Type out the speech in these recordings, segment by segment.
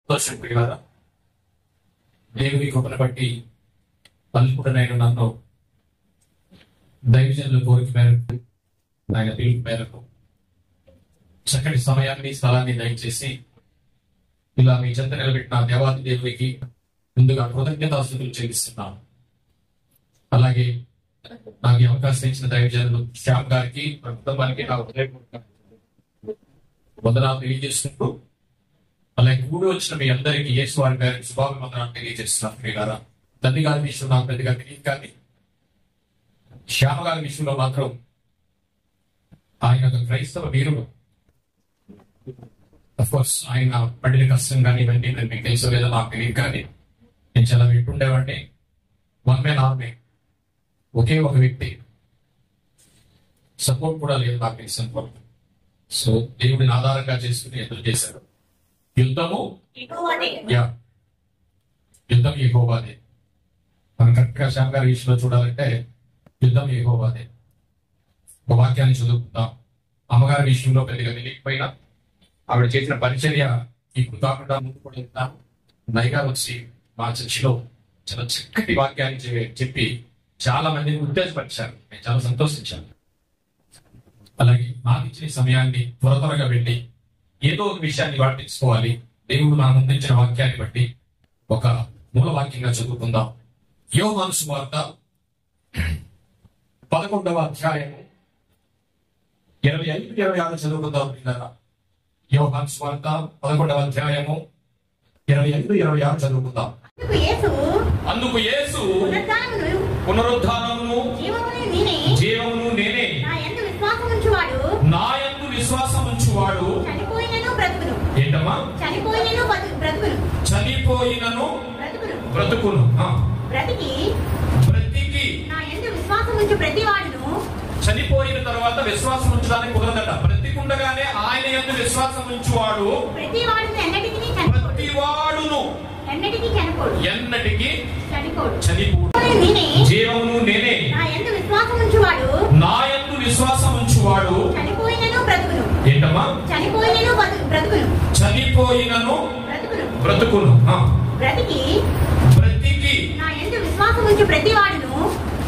సంతోషం కదా. దేవుని కృపను బట్టి పలుకుడనైన నన్ను దైవజనుల కోరిక మేరకు ఆయన పిలుపు మేరకు చక్కటి సమయాన్ని స్థలాన్ని దయచేసి ఇలా మీ చెంత నిలబెట్టిన దేవాది దేవునికి ముందుగా కృతజ్ఞతాస్తుతులు చెల్లిస్తున్నాను. అలాగే నాకు ఈ అవకాశం ఇచ్చిన దైవజనులు శ్యామ్ గారికి కుటుంబానికి నా హృదయపూర్వక వందనాలు తెలియజేస్తుంటూ అలాగే కూడి వచ్చిన మీ అందరికీ యేసు వారి పేరు శుభాభివందనాలు తెలియజేస్తున్నాను. ప్రియులారా, తండ్రి గారి విషయంలో నాకు పెద్దగా తెలియదు, కానీ శ్యామ గారి విషయంలో మాత్రం ఆయన ఒక క్రైస్తవ వీరుడు. అఫ్ కోర్స్ ఆయన పడిన కష్టం కానీ ఇవన్నీ మీకు తెలుసో లేదో నాకు తెలియదు, కానీ నేను చాలా వింటుండేవాడిని. వన్ మ్యాన్ ఆర్మీ, ఒకే ఒక వ్యక్తి, సపోర్ట్ కూడా లేదు నాకు తెలిసిన. సో దేవుడిని ఆధారంగా చేసుకుని ఎదురు చేశారు. యుద్ధం యెహోవాదే. మనం కరెక్ట్ గా శ్యామ్ గారి విషయంలో చూడాలంటే యుద్ధం యెహోవాదే. ఒక వాక్యాన్ని చదువుకుందాం. అమ్మగారి విషయంలో పెద్దగా తెలియకపోయినా ఆవిడ చేసిన పరిచర్య ఇప్పుడు కాకుండా ముందు కూడా వెళ్తాం. నైగా వచ్చి మా చర్చిలో చాలా చక్కటి వాక్యాన్ని చెప్పి చాలా మందిని ఉత్తేజపరిచారు. నేను చాలా సంతోషించాను. అలాగే నాకు ఇచ్చిన సమయాన్ని త్వరగా వెళ్ళి ఏదో ఒక విషయాన్ని పాటించుకోవాలి. దేవుడు నాకు అందించిన వాక్యాన్ని బట్టి ఒక మూల వాక్యంగా చదువుకుందాం. యోహాను సువార్త 11వ అధ్యాయము 25-26 చదువుకుందాం. యోహాను సువార్త 11వ అధ్యాయము 25-26 చదువుకుందాం. అందుకు యేసు పునరుద్ధానమును జీవమును నేనే, నా యందు విశ్వాసం ఉంచువాడు ఏంటమ్మా చనిపోయినను బ్రతుకును. బ్రతికి చనిపోయిన తర్వాత విశ్వాసం ఉంచడానికి కుదరదట. బ్రతికుండగానే ఆయన యందు విశ్వాసం ఉంచువాడు ప్రతివాడును ఎన్నటికి చనిపోడు. జీవమును నేనే, నా యందు విశ్వాసం ఉంచువాడు ఏంటమ్మా చనిపోయినను బ్రతుకును. బ్రతికి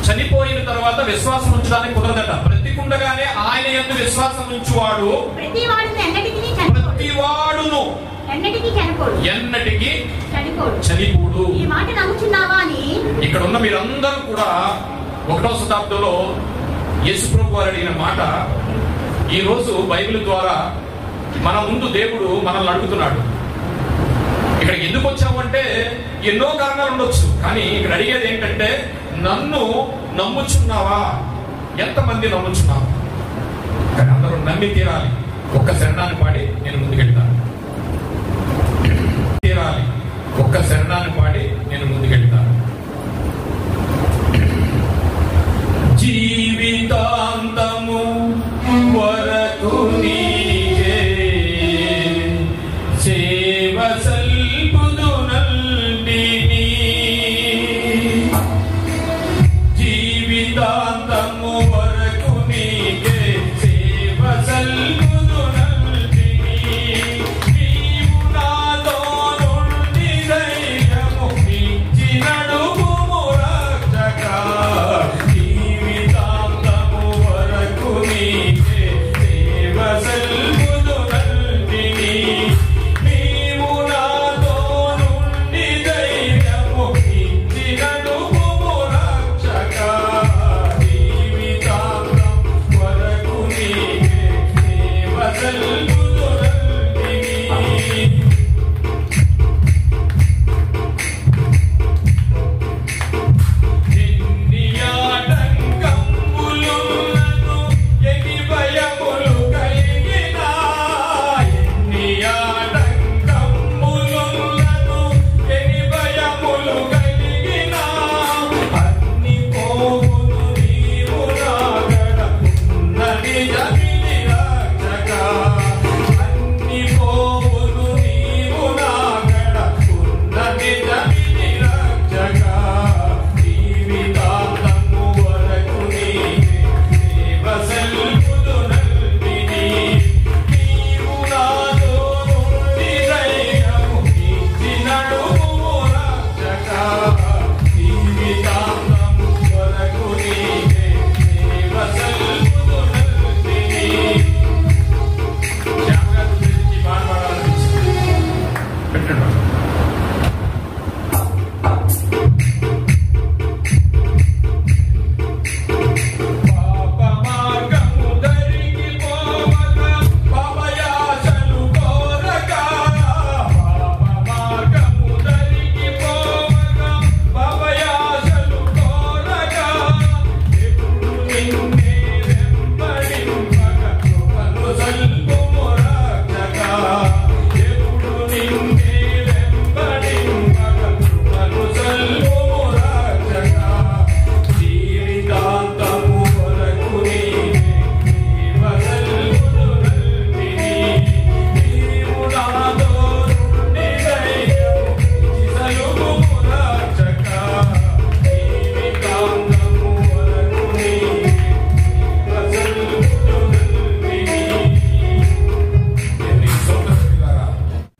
చనిపోయిన తర్వాత విశ్వాసం ఉంచడానికి కుదరదట. బ్రతికుండగానే ఆయన యందు విశ్వాసం ఉంచువాడు ప్రతివాడును ఎన్నటికి చనిపోడు. ఇక్కడ ఉన్న మీరందరూ కూడా 1వ శతాబ్దంలో యేసు ప్రభు వారు అడిగిన మాట ఈ రోజు బైబిల్ ద్వారా మన ముందు దేవుడు మనల్ని అడుగుతున్నాడు. ఇక్కడ ఎందుకు వచ్చామంటే ఎన్నో కారణాలు ఉండొచ్చు, కానీ ఇక్కడ అడిగేది ఏంటంటే నన్ను నమ్ముచున్నావా? ఎంతమంది నమ్ముచున్నావా? కానీ అందరూ నమ్మి తీరాలి. ఒక్క శరణాన్ని పాడి నేను ముందుకెళ్తాను. తీరాలి. ఒక్క శరణాన్ని పాడి నేను ముందుకెళ్తాను. జీవితాంతము వరకు నీకే సేవ సల్పుదునంటిని, జీవితాంతము వరకు నీకే సేవ సల్పుదునంటిని, నీవు నాతో నుండి ధైర్యము ఇచ్చి నడుపుము రక్షక, జీవితాంతము వరకు నీకే సేవ సల్పుదునంటిని, నీవు నాతో నుండి ధైర్యము ఇచ్చి నడుపుము రక్షక, జీవితాంతం వరకు నీకే సేవ సల్పుదునంటిని. ఎన్ని ఆటంకములున్నను ఎన్ని భయములు కలిగినా, ఎన్ని ఆటంకములున్నను ఎన్ని భయములు కలిగినా, అన్ని పోవును నీవు నాగడ ఉన్న నిజమిని రక్షక,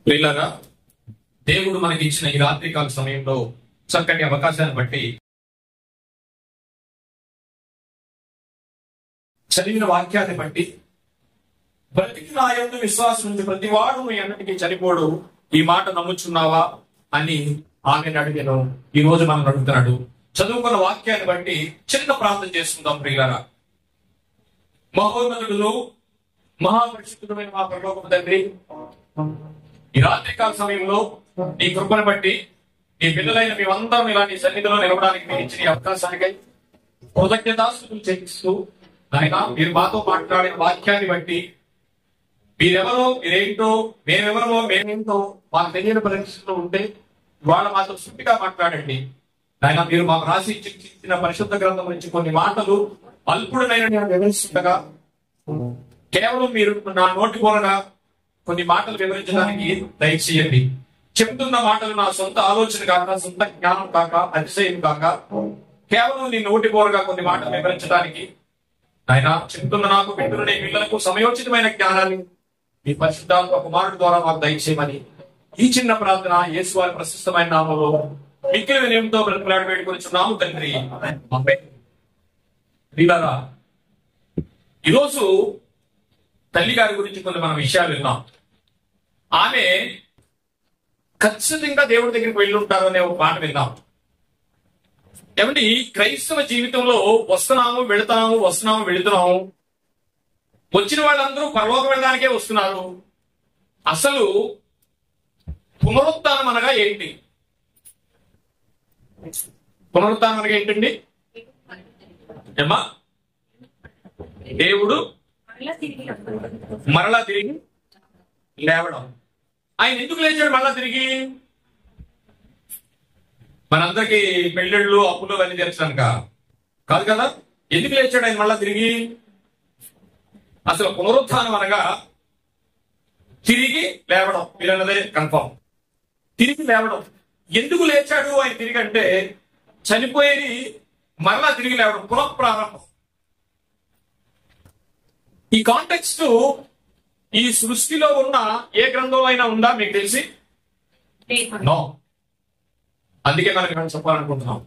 ప్రియులారా, దేవుడు మనకి ఇచ్చిన ఈ రాత్రికాల సమయంలో చక్కటి అవకాశాన్ని బట్టి చదివిన వాక్యాన్ని బట్టి బ్రతికి నా యందు విశ్వాసం ఉంది ప్రతివాడు మీ అన్నిటికీ చనిపోడు, ఈ మాట నమ్ముచున్నావా అని ఆమెను అడిగాను. ఈ రోజు మనం అడుగుతున్నాడు. చదువుకున్న వాక్యాన్ని బట్టి చిన్న ప్రార్థన చేసుకుందాం. ప్రియులారా, మహోన్నతుడు మహాపరిశుద్ధుడైన మా పరలోకపు తండ్రి, ఈ రాత్రికాల సమయంలో నీ కృపను బట్టి నీ పిల్లలైన మేమందరం ఇలా నీ సన్నిధిలో నిలవడానికి మీరు ఇచ్చిన ఈ అవకాశానికై కృతజ్ఞతాస్తుతులు చెల్లిస్తూ, ఆయన మీరు మాతో మాట్లాడిన వాక్యాన్ని బట్టి మీరెవరో మీరేంటో మేమెవరో మేమేంటో మాకు తెలియని పరిస్థితుల్లో ఉంటే ఇవాళ మాతో సుట్టిగా మాట్లాడండి. ఆయన మీరు మాకు రాసి ఇచ్చిన పరిశుద్ధ గ్రంథం నుంచి కొన్ని మాటలు అల్పుడనైన నేను వివరిస్తుండగా కేవలం మీరు నా నోటి మూలన కొన్ని మాటలు వివరించడానికి దయచేయండి. చెప్తున్న మాటలు నా సొంత ఆలోచన కాక, సొంత జ్ఞానం కాక, అతిశయం కాక, కేవలం నీ నోటి మూలగా కొన్ని మాటలు వివరించడానికి ఆయన చెప్తున్న నాకు వింటున్న పిల్లలకు సమయోచితమైన జ్ఞానాన్ని మీ పరిశుద్ధాత్మ కుమారుడి ద్వారా మాకు దయచేయమని ఈ చిన్న ప్రార్థన యేసు వారి ప్రశస్తమైన నామంలో మిక్కిలి వినయంతో బ్రతిమలాడి వేడుకొనిచున్నాము తండ్రి, ఆమేన్. ప్రియులారా, ఈరోజు తల్లి గారి గురించి కొన్ని మనం విషయాలు విన్నాం. ఆమె ఖచ్చితంగా దేవుడి దగ్గరికి వెళ్ళి ఉంటారు అనే ఒక మాట విన్నాం. ఏమండి, క్రైస్తవ జీవితంలో వస్తున్నాము వెళుతున్నాము. వచ్చిన వాళ్ళందరూ పరలోకం వెళ్ళడానికే వస్తున్నారు. అసలు పునరుత్థానం అనగా ఏంటి? పునరుత్థానం అనగా ఏంటండి? ఏమ్మా, దేవుడు మరలా తిరిగి లేవడం. ఆయన ఎందుకు లేచాడు మరలా తిరిగి? మనందరికి పెళ్ళిళ్ళు అప్పులు అన్ని తెచ్చడానిక కాదు కదా. ఎందుకు లేచాడు ఆయన మళ్ళా తిరిగి? అసలు పునరుత్థానం అనగా తిరిగి లేవడం. మీరన్నదే కన్ఫర్మ్. తిరిగి లేవడం. ఎందుకు లేచాడు ఆయన తిరిగి అంటే, చనిపోయేది మరలా తిరిగి లేవడం, పునఃప్రారంభం. ఈ కాంటెక్స్ట్ ఈ సృష్టిలో ఉన్న ఏ గ్రంథంలో అయినా ఉందా మీకు తెలిసి? నో. అందుకే మనం చెప్పాలనుకుంటున్నాం.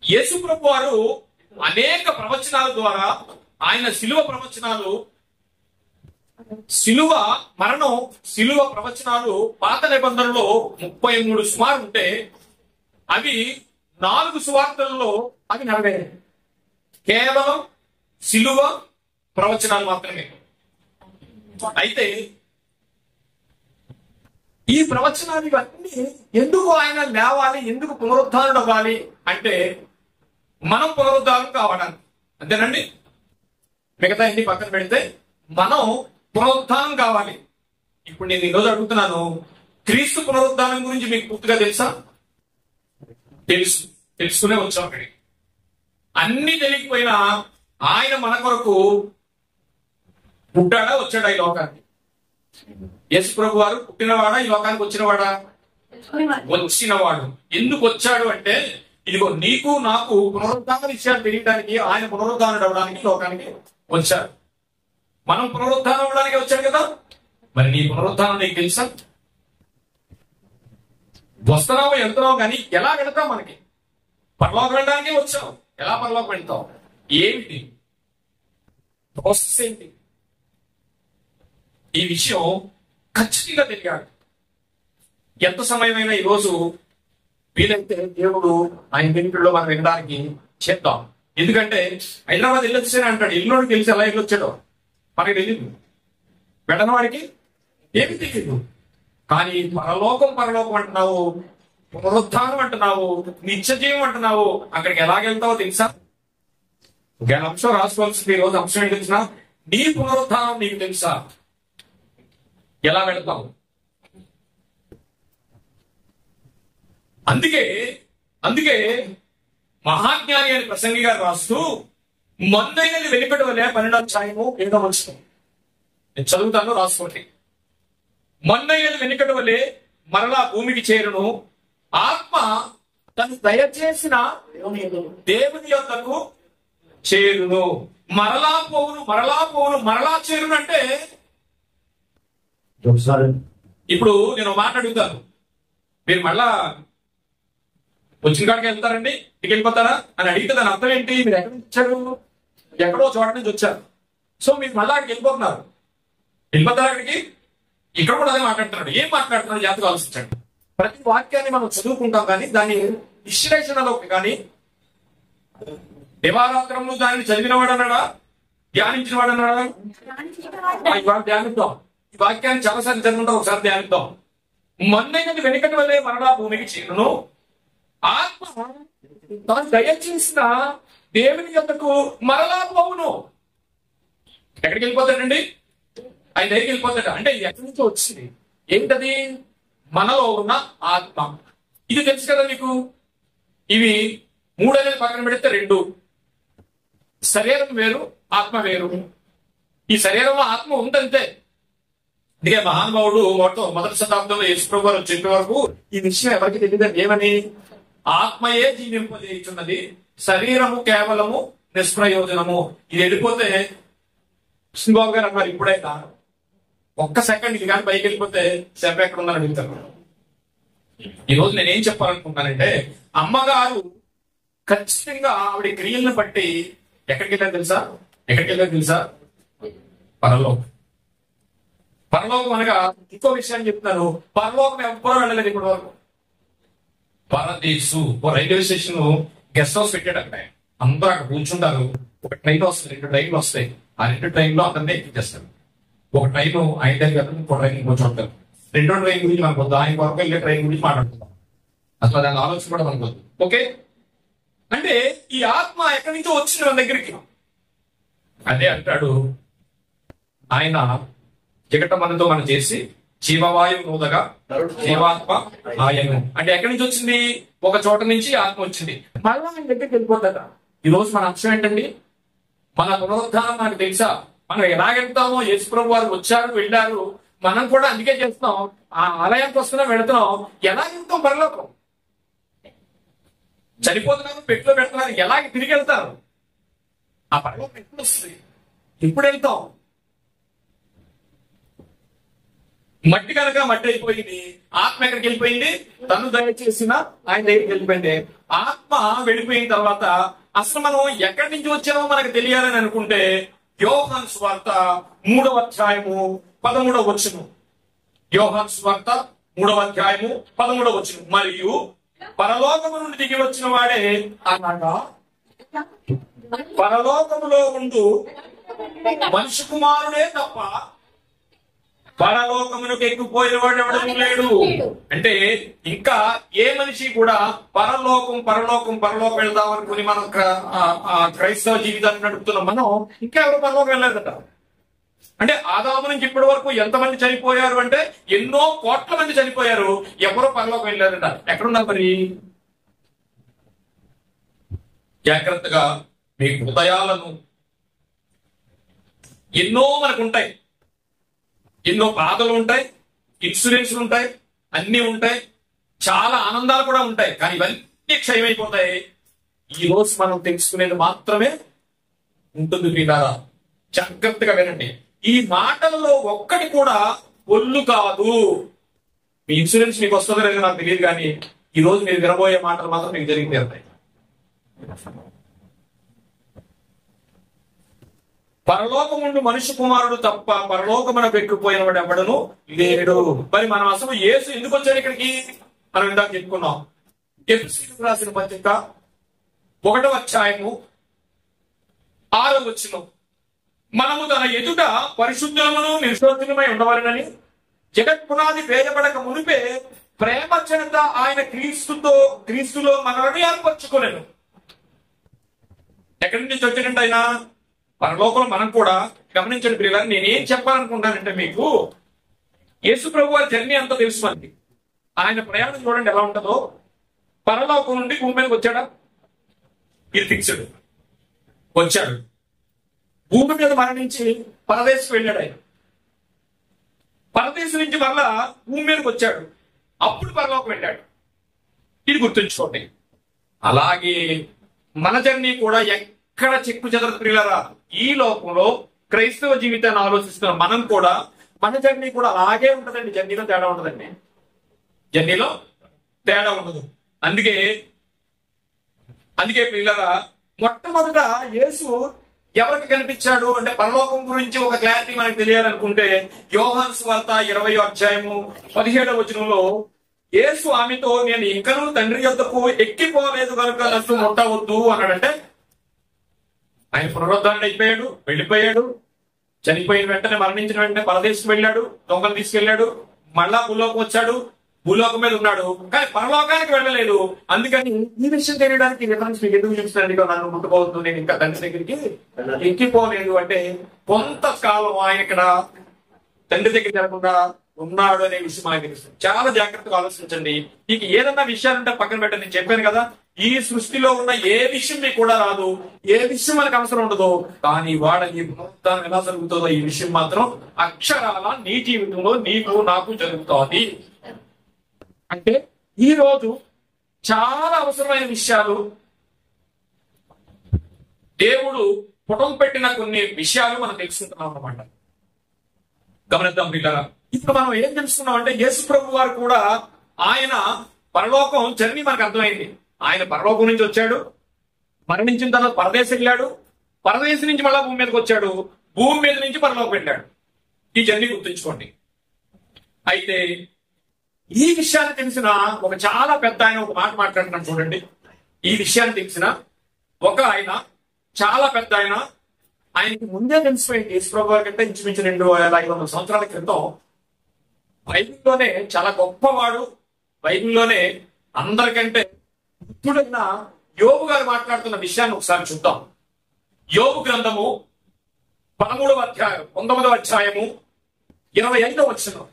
యేసు ప్రభు వారు అనేక ప్రవచనాల ద్వారా ఆయన శిలువ ప్రవచనాలు, శిలువ మరణం, శిలువ ప్రవచనాలు పాత నిబంధనలో 33 సుమారు ఉంటే అవి 4 సువార్తలలో అవి నెరవేరాయి. కేవలం శిలువ ప్రవచనాలు మాత్రమే. అయితే ఈ ప్రవచనాలు ఇవన్నీ ఎందుకు ఆయన లేవాలి, ఎందుకు పునరుద్ధారణ అవ్వాలి అంటే మనం పునరుద్ధారం కావడానికి. అంతేనండి. మిగతా ఎన్ని పక్కన పెడితే మనం పునరుద్ధానం కావాలి. ఇప్పుడు నేను ఈరోజు అడుగుతున్నాను, క్రీస్తు పునరుద్ధానం గురించి మీకు పూర్తిగా తెలుసా? తెలుసుకునే వచ్చాం అక్కడికి. అన్ని తెలియకపోయినా ఆయన మన కొరకు పుట్టాడా, వచ్చాడా ఈ లోకానికి? యేసు ప్రభు వారు పుట్టినవాడా, ఈ లోకానికి వచ్చినవాడా? వచ్చినవాడు. ఎందుకు వచ్చాడు అంటే, ఇదిగో నీకు నాకు పునరుద్ధాన విషయాలు తెలియడానికి, ఆయన పునరుద్ధానం అవ్వడానికి లోకానికి వచ్చాడు. మనం పునరుద్ధానం అవ్వడానికి వచ్చాడు కదా. మరి నీ పునరుద్ధానం నీకు తెలుసా? వస్తున్నావు వెళ్తున్నావు, కానీ ఎలా వెళ్తావు? మనకి పరలోకం వెళ్ళడానికి వచ్చావు. ఎలా పరలోకం వెళ్తావు? ఏమిటి ప్రాసెస్ ఏంటి? ఈ విషయం ఖచ్చితంగా తెలియాలి. ఎంత సమయమైనా ఈరోజు వీలైతే దేవుడు ఆయన వెనుకల్లో మనం వినడానికి చేద్దాం. ఎందుకంటే హైదరాబాద్ వెళ్ళొచ్చానే అంటాడు. ఇల్లుడికి తెలిసి ఎలా వెళ్ళొచ్చాడో మనకి తెలియదు, వెళ్ళని వాడికి ఏమి తెలియదు. కానీ పరలోకం అంటున్నావు, పునరుద్ధానం అంటున్నావు, నిత్యజీవం అంటున్నావు. అక్కడికి ఎలాగెళ్తావో తెలుసా? అంశం రాసుకోవాల్సింది. ఈ రోజు అంశం ఏంటి తెలిసిన? నీ పునరుద్ధానం నీకు తెలుసా? ఎలా వెళ్తావు? అందుకే మహాజ్ఞాని అని ప్రసంగి గారు రాస్తూ, మొన్నైనది వెలిపెట్టవలే 12వ అధ్యాయము 7వ వచనం. నేను చదువుతాను, రాసుకోండి. మొన్నైనది వెనుకటవలే మరలా భూమికి చేరును, ఆత్మ తను దయచేసిన దేవుని యొద్దకు చేరును. మరలా పోవును, మరలా చేరును అంటే ఇప్పుడు నేను మాట్లాడుతాను, మీరు మళ్ళా వచ్చిన కాడికి వెళ్తారండి, ఇంటికి వెళ్ళిపోతారా అని అడిగితే దాని అర్థం ఏంటి? మీరు ఎక్కడి నుంచి వచ్చారు? ఎక్కడో చోట నుంచి వచ్చారు. సో మీరు మళ్ళా అక్కడికి వెళ్ళిపోతున్నారు. వెళ్ళిపోతారా అక్కడికి? ఇక్కడ కూడా అదే మాట్లాడుతున్నాడు. ఏం మాట్లాడుతున్నాడు జాగ్రత్తగా ఆలోచించండి. ప్రతి వాక్యాన్ని మనం చదువుకుంటాం, కానీ దాని విశ్లేషణలో కానీ దివారాత్రంలో దానిని చదివినవాడు అన్నాడా, ధ్యానించిన వాడు అన్నాడా? ఇవాళ ధ్యానిద్దాం. ఈ వాక్యాన్ని చాలాసార్లు చదువుకుంటాం, ఒకసారి ధ్యానిద్దాం. మొన్నైనది వెనుకటి వల్లే మరలా భూమికి చేరును, ఆత్మ తాను దయచేసిన దేవుని యొద్దకు మరలా పోవును. ఎక్కడికి వెళ్ళిపోతాడండి? ఆయన దగ్గరికి వెళ్ళిపోతాడు. అంటే ఇది ఎక్కడి నుంచి వచ్చింది? ఏంటది? మనలో ఉన్న ఆత్మ. ఇది తెలుసు కదా మీకు. ఇవి మూడు అనేది పక్కన పెడితే రెండు, శరీరం వేరు, ఆత్మ వేరు. ఈ శరీరంలో ఆత్మ ఉందంతే. అందుకే మహానుభావుడు మొదటి శతాబ్దంలో యేసుప్రభు గారు చెప్పే వరకు ఈ విషయం ఎవరికి తెలియదు. ఏమని? ఆత్మయే జీవింపజేయుచున్నది, శరీరము కేవలము నిష్ప్రయోజనము. ఇది వెళ్ళిపోతే కృష్ణబాబు గారు అన్నారు, ఇప్పుడైనా ఒక్క సెకండ్ ఇది కానీ పైకి వెళ్ళిపోతే శవ ఎక్కడ ఉందని అడుగుతారు. ఈ రోజు నేనేం చెప్పాలనుకుంటానంటే, అమ్మగారు ఖచ్చితంగా ఆవిడ క్రియలను బట్టి ఎక్కడికి వెళ్ళారు తెలుసా? ఎక్కడికి వెళ్ళారు తెలుసా? పరలోకం. పరలోకం అనగా ఇంకో విషయాన్ని చెప్తున్నాను. పరలోకం ఎవ్వరూ వెళ్ళలేదు ఇప్పటి వరకు. పరదేశు రైల్వే స్టేషన్ గెస్ట్ హౌస్ పెట్టాడు. అక్కడ అందరూ అక్కడ కూర్చుంటారు. ఒక ట్రైన్ వస్తుంది, రెండు ట్రైన్లు వస్తాయి. ఆ రెండు ట్రైన్లో అందరినీ ఎక్కించేస్తారు. ఒక ట్రైన్ ఆయన దగ్గర, ఇంకో ట్రైన్ కూర్చుంటారు. రెండో ట్రైన్ గురించి మనకు వద్దు, ఆయన వరకు వెళ్ళే ట్రైన్ గురించి మాట్లాడుకుందాం. అసలు దాని ఆలోచన కూడా మనకు వద్దు. ఓకే, అంటే ఈ ఆత్మ ఎక్కడి నుంచో వచ్చింది మన దగ్గరికి. అదే అంటాడు ఆయన, జగట మనతో మనం చేసి జీవవాయువు నూదగా జీవాత్మ ఆయను. అంటే ఎక్కడి నుంచి వచ్చింది? ఒక చోట నుంచి ఆత్మ వచ్చింది, మళ్ళా ఆయన దగ్గరికి వెళ్ళిపోతాడ. ఈ రోజు మన అంశం ఏంటండి? మన పునరుద్ధానం నాకు తెలుసా? మనం ఎలాగెళ్తామో, యేసుప్రభు వారు వచ్చారు, వెళ్ళారు, మనం కూడా అందుకే చేస్తున్నాం. ఆ ఆలయానికి వస్తున్నాం, వెళుతున్నాం. ఎలా వెళ్తాం పరలోకం? చనిపోతున్నారు, పెట్టులో పెడుతున్నారు, ఎలాగ తిరిగి వెళ్తారు? ఆ పరలోకం ఎప్పుడు వస్తుంది? ఎప్పుడు వెళ్తాం? మట్టి కనుక మట్టి అయిపోయింది, ఆత్మ ఎక్కడికి వెళ్ళిపోయింది? తను దయచేసిన ఆయన దగ్గరికి వెళ్ళిపోయింది. ఆత్మ వెళ్ళిపోయిన తర్వాత అసలు మనం ఎక్కడి నుంచి వచ్చామో మనకు తెలియాలని అనుకుంటే, యోహాను సువార్త 3వ అధ్యాయము 13వ వచనం. యోహాను సువార్త 3వ అధ్యాయము 13వ వచనం. మరియు పరలోకము నుండి దిగి వచ్చిన వాడే అనగా పరలోకములో ఉండు మనిషి కుమారుడే తప్ప పరలోకమునకు ఎక్కిపోయిన వాడు ఎవడూ లేడు. అంటే ఇంకా ఏ మనిషి కూడా పరలోకం పరలోకం పరలోకం వెళ్దాం అనుకుని మనం క్రైస్తవ జీవితాన్ని నడుపుతున్నాం. మనం ఇంకా ఎవరు పరలోకం వెళ్ళలేదట. అంటే ఆదాము నుంచి ఇప్పటి వరకు ఎంతమంది చనిపోయారు అంటే ఎన్నో కోట్ల మంది చనిపోయారు, ఎవరో పరలోకం వెళ్ళలేదట. ఎక్కడున్నారు మరి? జాగ్రత్తగా మీ హృదయాలను, ఎన్నో మనకు ఉంటాయి, ఎన్నో బాధలు ఉంటాయి, ఇన్సూరెన్స్లు ఉంటాయి, అన్ని ఉంటాయి, చాలా ఆనందాలు కూడా ఉంటాయి. కానీ ఇవన్నీ క్షయమైపోతాయి. ఈ రోజు మనం తెలుసుకునేది మాత్రమే ఉంటుంది. ప్రియులారా, జాగ్రత్తగా వినండి. ఈ మాటల్లో ఒక్కటి కూడా ఒళ్ళు కాదు. మీ ఇన్సూరెన్స్ మీకు వస్తుందో లేదో నాకు తెలియదు, కానీ ఈ రోజు మీరు వినబోయే మాటలు మాత్రం మీకు జరిగి తీరుతాయి. పరలోకముందు మనిషి కుమారుడు తప్ప పరలోకమునకు ఎక్కిపోయిన వాడు ఎవడను లేడు. మరి మనం అసలు యేసు ఎందుకు వచ్చాడు ఇక్కడికి? మనం ఇందాక చెప్పుకున్నాం. ఎఫెసీయులకు రాసిన పత్రిక 1వ అధ్యాయము 6వ వచనం. మనము తన ఎదుట పరిశుద్ధమును నిర్దోషులమై ఉండవలెనని జగత్ పునాది వేయబడక మునిపే ప్రేమ చేత ఆయన క్రీస్తులో మనల్ని ఏర్పరచుకోలేను. ఎక్కడి నుంచి వచ్చినట్టు ఆయన? పరలోకంలో. మనం కూడా గమనించండి ప్రియులారా, నేనేం చెప్పాలనుకుంటానంటే, మీకు యేసు ప్రభు వారి జర్నీ అంతా తెలుసు మనకి. ఆయన ప్రయాణం చూడండి ఎలా ఉంటుందో. పరలోకం నుండి భూమి మీదకి వచ్చాడా? ఇది ఫిక్స్డ్. వచ్చాడు, భూమి మీద మరణించి పరదేశం వెళ్ళాడు. ఆయన పరదేశం నుంచి మరలా భూమి మీదకి వచ్చాడు, అప్పుడు పరలోకం వెళ్ళాడు. ఇది గుర్తుంచుకోండి. అలాగే మన జర్నీ కూడా ఎక్కడ చెక్కు చెదరదు ప్రియులారా. ఈ లోకంలో క్రైస్తవ జీవితాన్ని ఆలోచిస్తున్న మనం కూడా మన జర్నీ కూడా అలాగే ఉంటదండి. జర్నీలో తేడా ఉండదండి. జర్నీలో తేడా ఉండదు. అందుకే పిల్లరా, మొట్టమొదట యేసు ఎవరికి కనిపించాడు అంటే పరలోకం గురించి ఒక క్లారిటీ మనకు తెలియాలనుకుంటే యోహాను సువార్త 20వ అధ్యాయము 17వ వచనంలో యేసు ఆమెతో, నేను ఇంకనూ తండ్రి యొద్దకు ఎక్కిపోలేదు కనుక నన్ను ముట్టవద్దు అన్నాడంటే ఆయన పునరుద్ధరణ అయిపోయాడు, వెళ్ళిపోయాడు, చనిపోయిన వెంటనే మరణించిన వెంటనే పరదేశం వెళ్ళాడు, దొంగలు తీసుకెళ్లాడు, మళ్ళా భూలోకం వచ్చాడు, భూలోకం మీద ఉన్నాడు, కానీ పరలోకానికి వెళ్ళలేదు. అందుకని ఈ విషయం తెలియడానికి రిఫరెన్స్ మీకు ఎందుకు చూపిస్తాను, నన్ను ముట్టుకోవద్దు, నేను ఇంకా తండ్రి దగ్గరికి ఎక్కిపోలేదు అంటే కొంతకాలం ఆయన ఇక్కడ తండ్రి దగ్గరికి వెళ్ళకుండా ఉన్నాడు అనే విషయం ఆయన తెలుస్తుంది. చాలా జాగ్రత్తగా ఆలోచించండి. ఇక ఏదన్నా విషయాలుంటే పక్కన పెట్టండి. నేను చెప్పాను కదా, ఈ సృష్టిలో ఉన్న ఏ విషయం మీకు కూడా రాదు, ఏ విషయం మనకు అవసరం ఉండదు, కానీ వాడని మొత్తం ఎలా జరుగుతుందో ఈ విషయం మాత్రం అక్షరాల నీ జీవితంలో నీకు నాకు జరుగుతోంది. అంటే ఈ రోజు చాలా అవసరమైన విషయాలు దేవుడు పుటం పెట్టిన కొన్ని విషయాలు మనం తెలుసుకుంటున్నాం అన్నమాట. గమనిద్దాం పిల్లరా. ఇప్పుడు మనం ఏం తెలుసుకున్నాం అంటే యేసు ప్రభు వారు కూడా ఆయన పరలోకం జర్నీ మనకు అర్థమైంది. ఆయన పరలోకం నుంచి వచ్చాడు, మరణించిన తర్వాత పరదేశం వెళ్ళాడు, పరదేశం నుంచి మళ్ళా భూమి మీదకి వచ్చాడు, భూమి మీద నుంచి పరలోకం వెళ్ళాడు. ఈ జర్నీ గుర్తుంచుకోండి. అయితే ఈ విషయాన్ని తెలిసిన ఒక చాలా పెద్ద ఆయన ఒక మాట మాట్లాడుతున్నాడు చూడండి. ఈ విషయాన్ని తెలిసిన ఒక ఆయన, చాలా పెద్ద ఆయన, ఆయనకి ముందే తెలిసిపోయింది యేసు ప్రభు వారి కంటే ఇంచుమించు 2500 సంవత్సరాల క్రితం బైబిల్లోనే చాలా గొప్పవాడు, బైబిల్లోనే అందరికంటే బుద్ధుడైన యోబు గారు మాట్లాడుతున్న విషయాన్ని ఒకసారి చూద్దాం. యోబు గ్రంథము 13వ అధ్యాయం 9వ అధ్యాయము 25వ వచనం.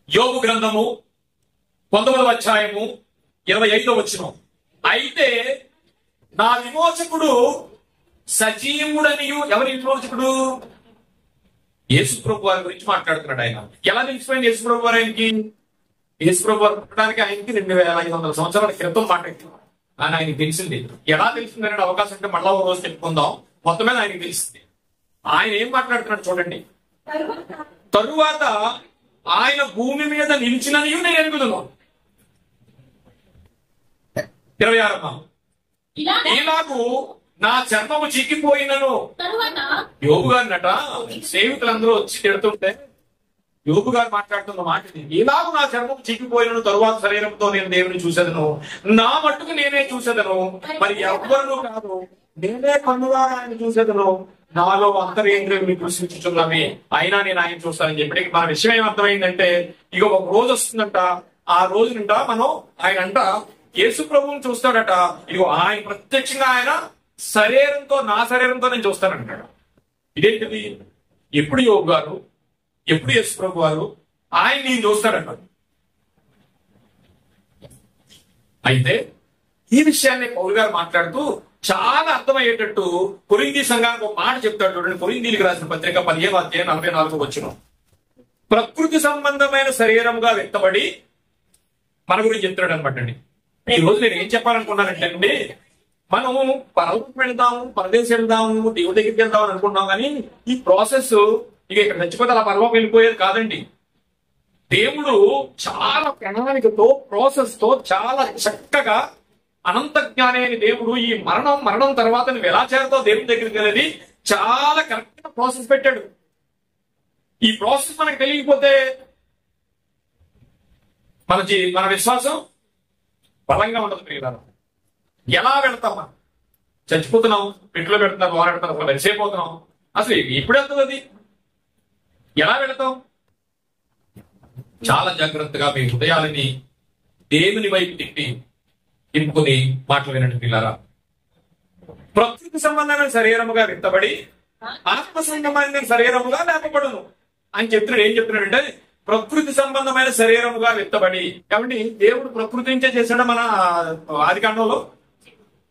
యోబు గ్రంథము 19వ అధ్యాయము 25వ వచనం. అయితే నా విమోచకుడు సజీవుడనియు, ఎవరి విమోచకుడు? యేసు ప్రభు వారి గురించి మాట్లాడుతున్నాడు ఆయన. ఎలా తెలిసిపోయింది యేసు ప్రభు వారు ఆయనకి? యేసు ప్రభు వారు పుట్టడానికి ఆయనకి 2500 సంవత్సరాల క్రితం మాట్లాడుతున్నాడు అని ఆయనకి తెలిసింది. ఎలా తెలిసింది అనే అవకాశం అంటే మళ్ళా ఒక రోజు చెప్పుకుందాం. మొత్తం మీద ఆయనకి తెలిసింది. ఆయన ఏం మాట్లాడుతున్నాడు చూడండి. తరువాత ఆయన భూమి మీద నిలిచిననియు నేను ఎరుగుదును. 26 ఇలాగూ నా చర్మము చిక్కిపోయినను. యోబు గారినట స్నేహితులందరూ వచ్చి తిడుతుంటే యోబు గారు మాట్లాడుతున్న మాట ఇది. ఇలాగూ నా చర్మము చిక్కిపోయినను, తరువాత శరీరంతో నేను దేవుని చూసేదను, నా మట్టుకు నేనే చూసేదను, మరి ఎవ్వరూ కాదు, నేనే కన్నుగా ఆయన చూసేదను, నాలో అంతరేంద్రియములు కృషించుచున్నవి, అయినా నేను ఆయన చూస్తానని చెప్పి మన విషయం ఏమర్థమైందంటే, ఇక ఒక రోజు వస్తుందంట, ఆ రోజునంట మనం ఆయన అంట యేసు ప్రభువుని చూస్తాడట. ఇగో ఆయన ప్రత్యక్షంగా ఆయన శరీరంతో, నా శరీరంతో నేను చూస్తానంటాడు. ఇదేంటిది? ఎప్పుడు యోబు గారు, ఎప్పుడు యేసు ప్రభు వారు ఆయన నేను చూస్తాడంట. అయితే ఈ విషయాన్ని పౌలు గారు మాట్లాడుతూ చాలా అర్థమయ్యేటట్టు కొరింథీ సంఘానికి ఒక మాట చెప్తాడు చూడండి. కొరింథీలకు రాసిన పత్రిక 15వ అధ్యాయం 44వ వచనం. ప్రకృతి సంబంధమైన శరీరంగా వ్యక్తపడి మన గురించి చెప్తాడు అనమాట అండి. ఈ రోజు నేను ఏం చెప్పాలనుకున్నానంటే అండి, మనం పరలోకం వెళ్దాము, పరదేశం వెళ్దాము, దేవుడి దగ్గరికి వెళ్దాం అని అనుకుంటాం, కానీ ఈ ప్రాసెస్ ఇక ఇక్కడ చచ్చిపోతే అలా పరలోకం వెళ్ళిపోయేది కాదండి. దేవుడు చాలా ప్రణాళికతో, ప్రాసెస్ తో, చాలా చక్కగా, అనంత జ్ఞాని అయిన దేవుడు ఈ మరణం తర్వాత నువ్వు ఎలా చేరుతావు దేవుడి దగ్గరికి అనేది చాలా కరెక్ట్ గా ప్రాసెస్ పెట్టాడు. ఈ ప్రాసెస్ మనకు తెలియకపోతే మన విశ్వాసం బలంగా ఉండదు. ప్రియులారా, ఎలా వెళ్తామా? చచ్చిపోతున్నాం, పెట్టులో పెడుతున్నారు, వారు పెడుతున్నారు, వెలిసైపోతున్నాం. అసలు ఎప్పుడు వెళ్తుంది అది? ఎలా వెళతాం? చాలా జాగ్రత్తగా మీ హృదయాలని దేవుని వైపు తిప్పుకొని మాటలు వినండి పిల్లారా. ప్రకృతి సంబంధమైన శరీరముగా విత్తబడి ఆత్మ సంబంధమైన శరీరముగా లేపబడును అని చెప్తున్నాడు. ఏం చెప్తున్నాడంటే ప్రకృతి సంబంధమైన శరీరముగా విత్తబడి. కాబట్టి దేవుడు ప్రకృతి నుంచే చేశాడు మన ఆదికాండంలో,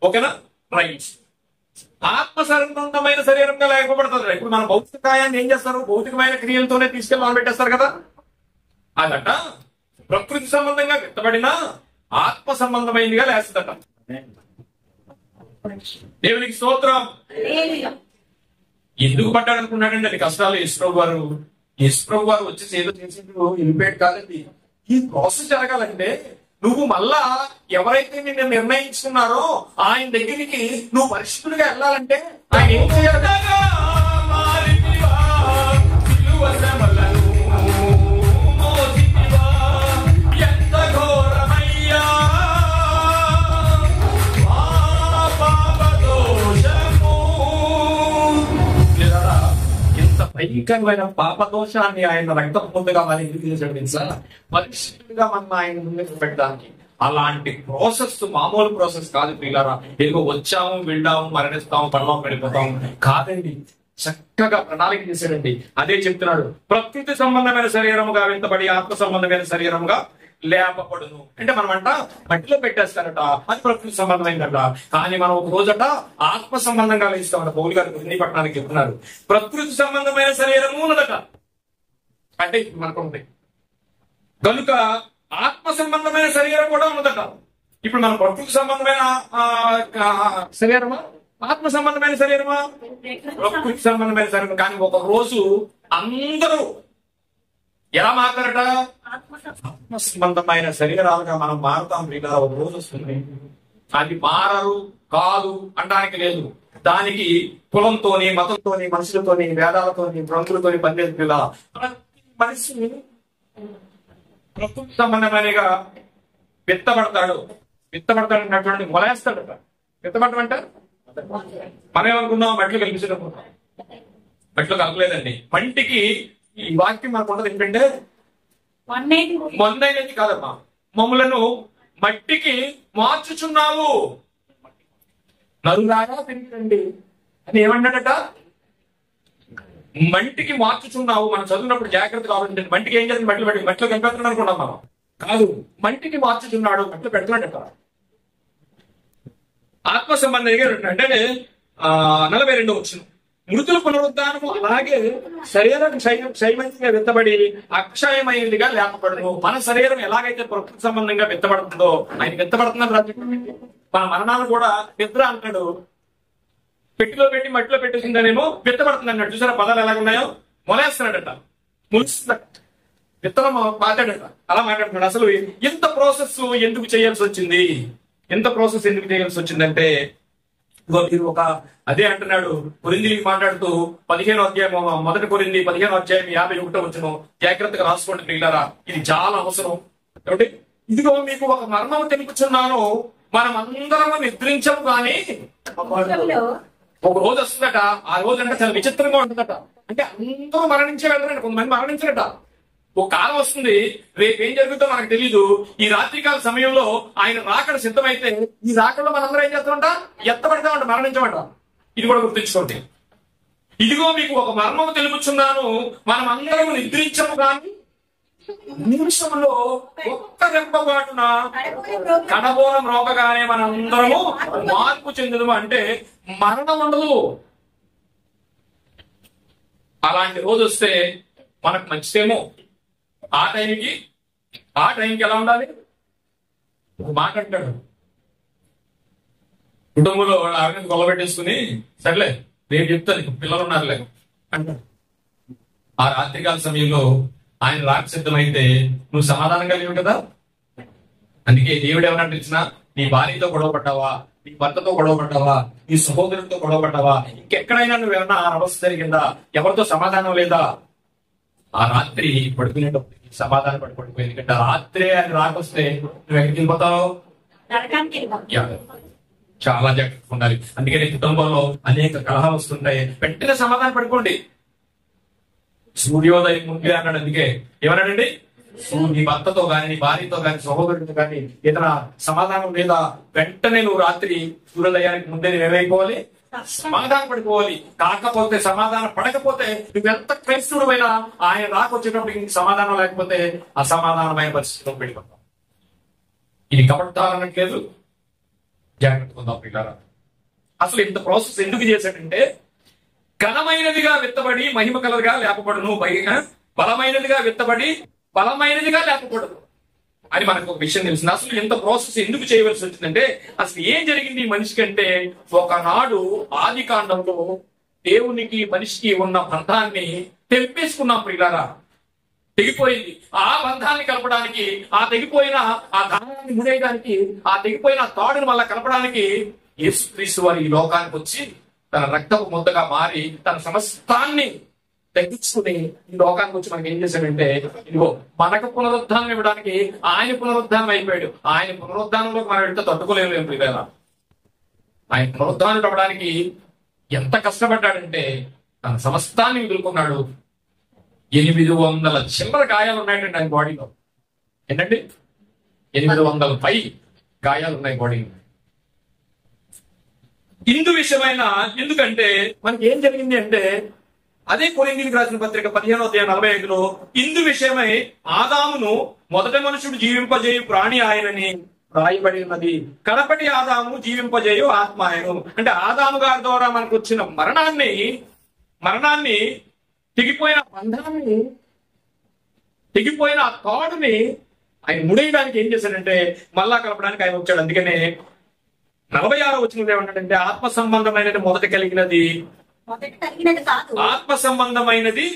ఓకేనా? రైట్. ఆత్మ సంబంధమైన శరీరంగా లేకపోబడుతుంది. ఇప్పుడు మన భౌతిక కాయాన్ని ఏం చేస్తారు? భౌతికమైన క్రియలతోనే తీసుకెళ్ళి మనం పెట్టేస్తారు కదా. అదట ప్రకృతి సంబంధంగా విత్తబడిన ఆత్మ సంబంధమైనదిగా లేస్తుందట. దేవునికి స్తోత్రం. ఎందుకు పడ్డాడు అనుకున్నాడండి అది కష్టాలు? యేసు వారు యేసు ప్రభు వారు వచ్చేసి ఏదో చేసినట్టు వెళ్ళిపోయాడు కాదండి. ఈ ప్రాసెస్ జరగాలంటే నువ్వు మళ్ళా ఎవరైతే నిన్ను నిర్ణయించుకున్నారో ఆయన దగ్గరికి నువ్వు పరిశుద్ధుడిగా వెళ్ళాలంటే ఆయన ఏం చేయాలి? భయంకరమైన పాపదోషాన్ని ఆయన రక్తం పొందుగా మరి ఎందుకు చేశాడు సార్? పరిశుద్ధుడిగా మనం ఆయన ముందుకు పెట్టడానికి. అలాంటి ప్రాసెస్ మామూలు ప్రాసెస్ కాదు పిల్లరా. ఏదో వచ్చాము, వెళ్ళాము, మరణిస్తాము, పరలోకం వెళ్ళిపోతాము కాదండి. చక్కగా ప్రణాళిక చేశాడండి. అదే చెప్తున్నాడు, ప్రకృతి సంబంధమైన శరీరముగా వెంటబడి ఆత్మ సంబంధమైన శరీరముగా లేపబడును. అంటే మనం అంట మట్టిలో పెట్టేస్తారట, అది ప్రకృతి సంబంధమైందట. కానీ మనం ఒక రోజట ఆత్మ సంబంధంగా లేస్తామట. పౌలు గారు పట్టణానికి చెప్తున్నారు, ప్రకృతి సంబంధమైన శరీరము ఉన్నదట. అంటే ఇప్పుడు మనకు ఉంది కనుక ఆత్మ సంబంధమైన శరీరం కూడా ఉన్నదట. ఇప్పుడు మన ప్రకృతి సంబంధమైన శరీరమా, ఆత్మ సంబంధమైన శరీరమా? ప్రకృతి సంబంధమైన శరీరం. కానీ ఒక రోజు అందరూ ఎలా మారుతారట? ఆత్మ సంబంధమైన శరీరాలుగా మనం మారుతాం. ఇలా ఒక రోజు వస్తుంది, అది మారరు కాదు అనడానికి లేదు. దానికి కులంతోని, మతంతోని, మనుషులతోని, వేదాలతోని, బ్రతులతోని పనిచేసి పిల్ల ప్రతి మనిషి ప్రకృతి సంబంధమైనగా విత్తబడతాడు. విత్తబడతాడు మొలేస్తాడట. విత్తబడటం అంటే మనం ఏమనుకున్నాం? మట్లు కల్పించడం. మట్లు కలపలేదండి. మంటికి ఈ వాక్యం మనకు ఉండదు ఏంటంటే మొన్నైనది కాదమ్మా, మమ్ములను మట్టికి మార్చుచున్నావు, నరులారా తిరిగిరండి అని ఏమన్నాడట? మంటికి మార్చుచున్నావు. మనం చదువున్నప్పుడు జాగ్రత్త కావాలంటే మంటికి ఏం చేస్తుంది? మట్టిలో కనిపెడుతున్నాడు అనుకున్నాం మనం. కాదు, మంటికి మార్చుచున్నాడు, మట్టిలో పెడుతున్నాడట. ఆత్మ సంబంధంగా అంటే 42 వచ్చిన మృతుల పునరుద్ధానము అలాగే శరీరం క్షయమైనదిగా విత్తబడి అక్షయమైనదిగా లేపబడును. మన శరీరం ఎలాగైతే ప్రకృతి సంబంధంగా విత్తబడుతుందో ఆయన విత్తబడుతున్నారు. మన మరణాలు కూడా నిద్ర అంటాడు. పెట్టిలో పెట్టి మట్టిలో పెట్టేసిందనేమో విత్తబడుతుంది అన్నాడు. చూసారా పదాలు ఎలాగున్నాయో? మొలేస్తున్నాడట, ములుస్తున్నాడు, విత్తనం పాతాడట. అలా మాట్లాడుతున్నాడు. అసలు ఇంత ప్రాసెస్ ఎందుకు చేయాల్సి వచ్చింది? ఎంత ప్రాసెస్ ఎందుకు చేయాల్సి వచ్చిందంటే మీరు ఒక అదే అంటున్నాడు కొరింథీయులకు మాట్లాడుతూ 15వ అధ్యాయం, మొదటి కొరింథీ 15వ అధ్యాయం 51 వచ్చును. జాగ్రత్తగా రాసుకోండి ప్రియులారా, ఇది చాలా అవసరం. కాబట్టి ఇదిగో మీకు ఒక మర్మం తెలుపుచున్నాను, మనం అందరం నిద్రించము కానీ ఒక రోజు వస్తుందట. ఆ రోజు అంటే చాలా విచిత్రంగా ఉంటుందట. అంటే అందరూ మరణించే వెళ్తారంట, కొంతమంది మరణించారట. ఒక కాలం వస్తుంది, రేపు ఏం జరుగుతుందో మనకు తెలీదు. ఈ రాత్రికాల సమయంలో ఆయన రాకడ సిద్ధమైతే ఈ రాకడలో మనందరం ఏం చేస్తామంట? ఎత్తబడతామంట, మరణించమంట. ఇది కూడా గుర్తుంచుకోండి. ఇదిగో మీకు ఒక మర్మము తెలుపుచున్నాను, మనం అందరం నిద్రించము కానీ నిమిషంలో ఒక్క రెప్పపాటున కడబోరం రోగగానే మనందరము మార్పు చెందుదము. అంటే మరణం ఉండదు. అలాంటి రోజు వస్తే మనకు మంచిదేమో. ఆ టైంకి ఎలా ఉండాలి? ఒక మాట అంటాడు, కుటుంబంలో ఆరోగ్యం కొలబెట్టేసుకుని సర్లే రేపు చెప్తాను, పిల్లలు ఉన్నారులే అంటాడు. ఆ రాత్రికాల సమయంలో ఆయన రాక సిద్ధమైతే నువ్వు సమాధానం కలిగి కదా. అందుకే దేవుడు ఏమన్నా ఇచ్చినా, నీ భార్యతో గొడవ పడ్డావా, నీ భర్తతో గొడవ పడ్డావా, నీ సహోదరుడితో గొడవ పడ్డావా, ఇంకెక్కడైనా నువ్వేమన్నా అవస్థ జరిగిందా, ఎవరితో సమాధానం లేదా, ఆ రాత్రి పడుకునేటప్పుడు సమాధానం పడిపోయి. ఎందుకంటే ఆ రాత్రే ఆయన రాకొస్తే నువ్వు ఎక్కడికి వెళ్ళిపోతావు? చాలా జాగ్రత్తగా ఉండాలి. అందుకని కుటుంబంలో అనేక కలహాలు వస్తుంటాయి. వెంటనే సమాధానం పడుకోండి. సూర్యోదయం ముందే అన్నాడు. అందుకే ఏమన్నాడండి? నీ భర్తతో గాని, నీ భార్యతో గాని, సహోదరుడితో గాని ఏదైనా సమాధానం లేదా వెంటనే నువ్వు రాత్రి సూర్యోదయానికి ముందే ఏమైపోవాలి? సమాధానం పడిపోవాలి. కాకపోతే సమాధానం పడకపోతే నువ్వెంత క్రైస్తవుడైనా ఆయన రాకొచ్చేటప్పుడు సమాధానం లేకపోతే అసమాధానమైన పరిస్థితిలో వెళ్ళిపోతాం. ఇది కపట్టాలనట్లేదు, జాగ్రత్తగా ఉందాం పిల్లరా. అసలు ఇంత ప్రాసెస్ ఎందుకు చేశాడంటే, ఘనమైనదిగా విత్తబడి మహిమ కలగా లేపబడును, బలమైనదిగా విత్తబడి బలమైనదిగా లేపబడదు అని మనకు ఒక విషయం తెలిసింది. అసలు ఇంత ప్రాసెస్ ఎందుకు చేయవలసి వచ్చిందంటే, అసలు ఏం జరిగింది ఈ మనిషికి అంటే, ఒకనాడు ఆది కాండంలో దేవునికి మనిషికి ఉన్న బంధాన్ని తెంపేసుకున్నాం ప్రియులారా. తెగిపోయింది. ఆ బంధాన్ని కలపడానికి, ఆ తెగిపోయిన ఆ దానాన్ని ముడేయడానికి, ఆ తెగిపోయిన తాడుని మళ్ళా కలపడానికి యేసుక్రీస్తు వారు ఈ లోకానికి వచ్చి తన రక్తపు ముద్దగా మారి తన సమస్తాన్ని తగ్గించుకుని ఈ లోకానికి వచ్చి మనకి ఏం చేశాడంటే, ఇదిగో మనకు పునరుద్ధానం ఇవ్వడానికి ఆయన పునరుద్ధానం అయిపోయాడు. ఆయన పునరుద్ధానంలోకి మనం వెళ్తే తట్టుకోలేము ప్రియులారా. ఆయన పునరుద్ధానం ఇవ్వడానికి ఎంత కష్టపడ్డాడంటే తన సమస్తాన్ని వదులుకున్నాడు. 800 చిల్లర గాయాలు ఉన్నాయండి ఆయన బాడీలో. ఏంటండి 800 పై గాయాలు ఉన్నాయి బాడీలో. ఇందు విషయమైన ఎందుకంటే మనకి ఏం జరిగింది అంటే, అదే కొరింథీయులకు రాసిన పత్రిక 15:45 ఇందు విషయమై ఆదామును మొదటి మనుషుడు జీవింపజేయు ప్రాణి ఆయనని రాయబడి ఉన్నది. కడపటి ఆదాము జీవింపజేయు ఆత్మ ఆయను. అంటే ఆదాము గారి ద్వారా మనకు వచ్చిన మరణాన్ని తెగిపోయిన బంధాన్ని, తెగిపోయిన ఆ తాడుని ఆయన ముడేయడానికి ఏం చేశాడంటే మళ్ళా కలపడానికి ఆయన వచ్చాడు. అందుకనే 46వ వచనంలో ఏమంటాడంటే, ఆత్మ సంబంధమైనది మొదట కలిగినది, ఆత్మ సంబంధమైనది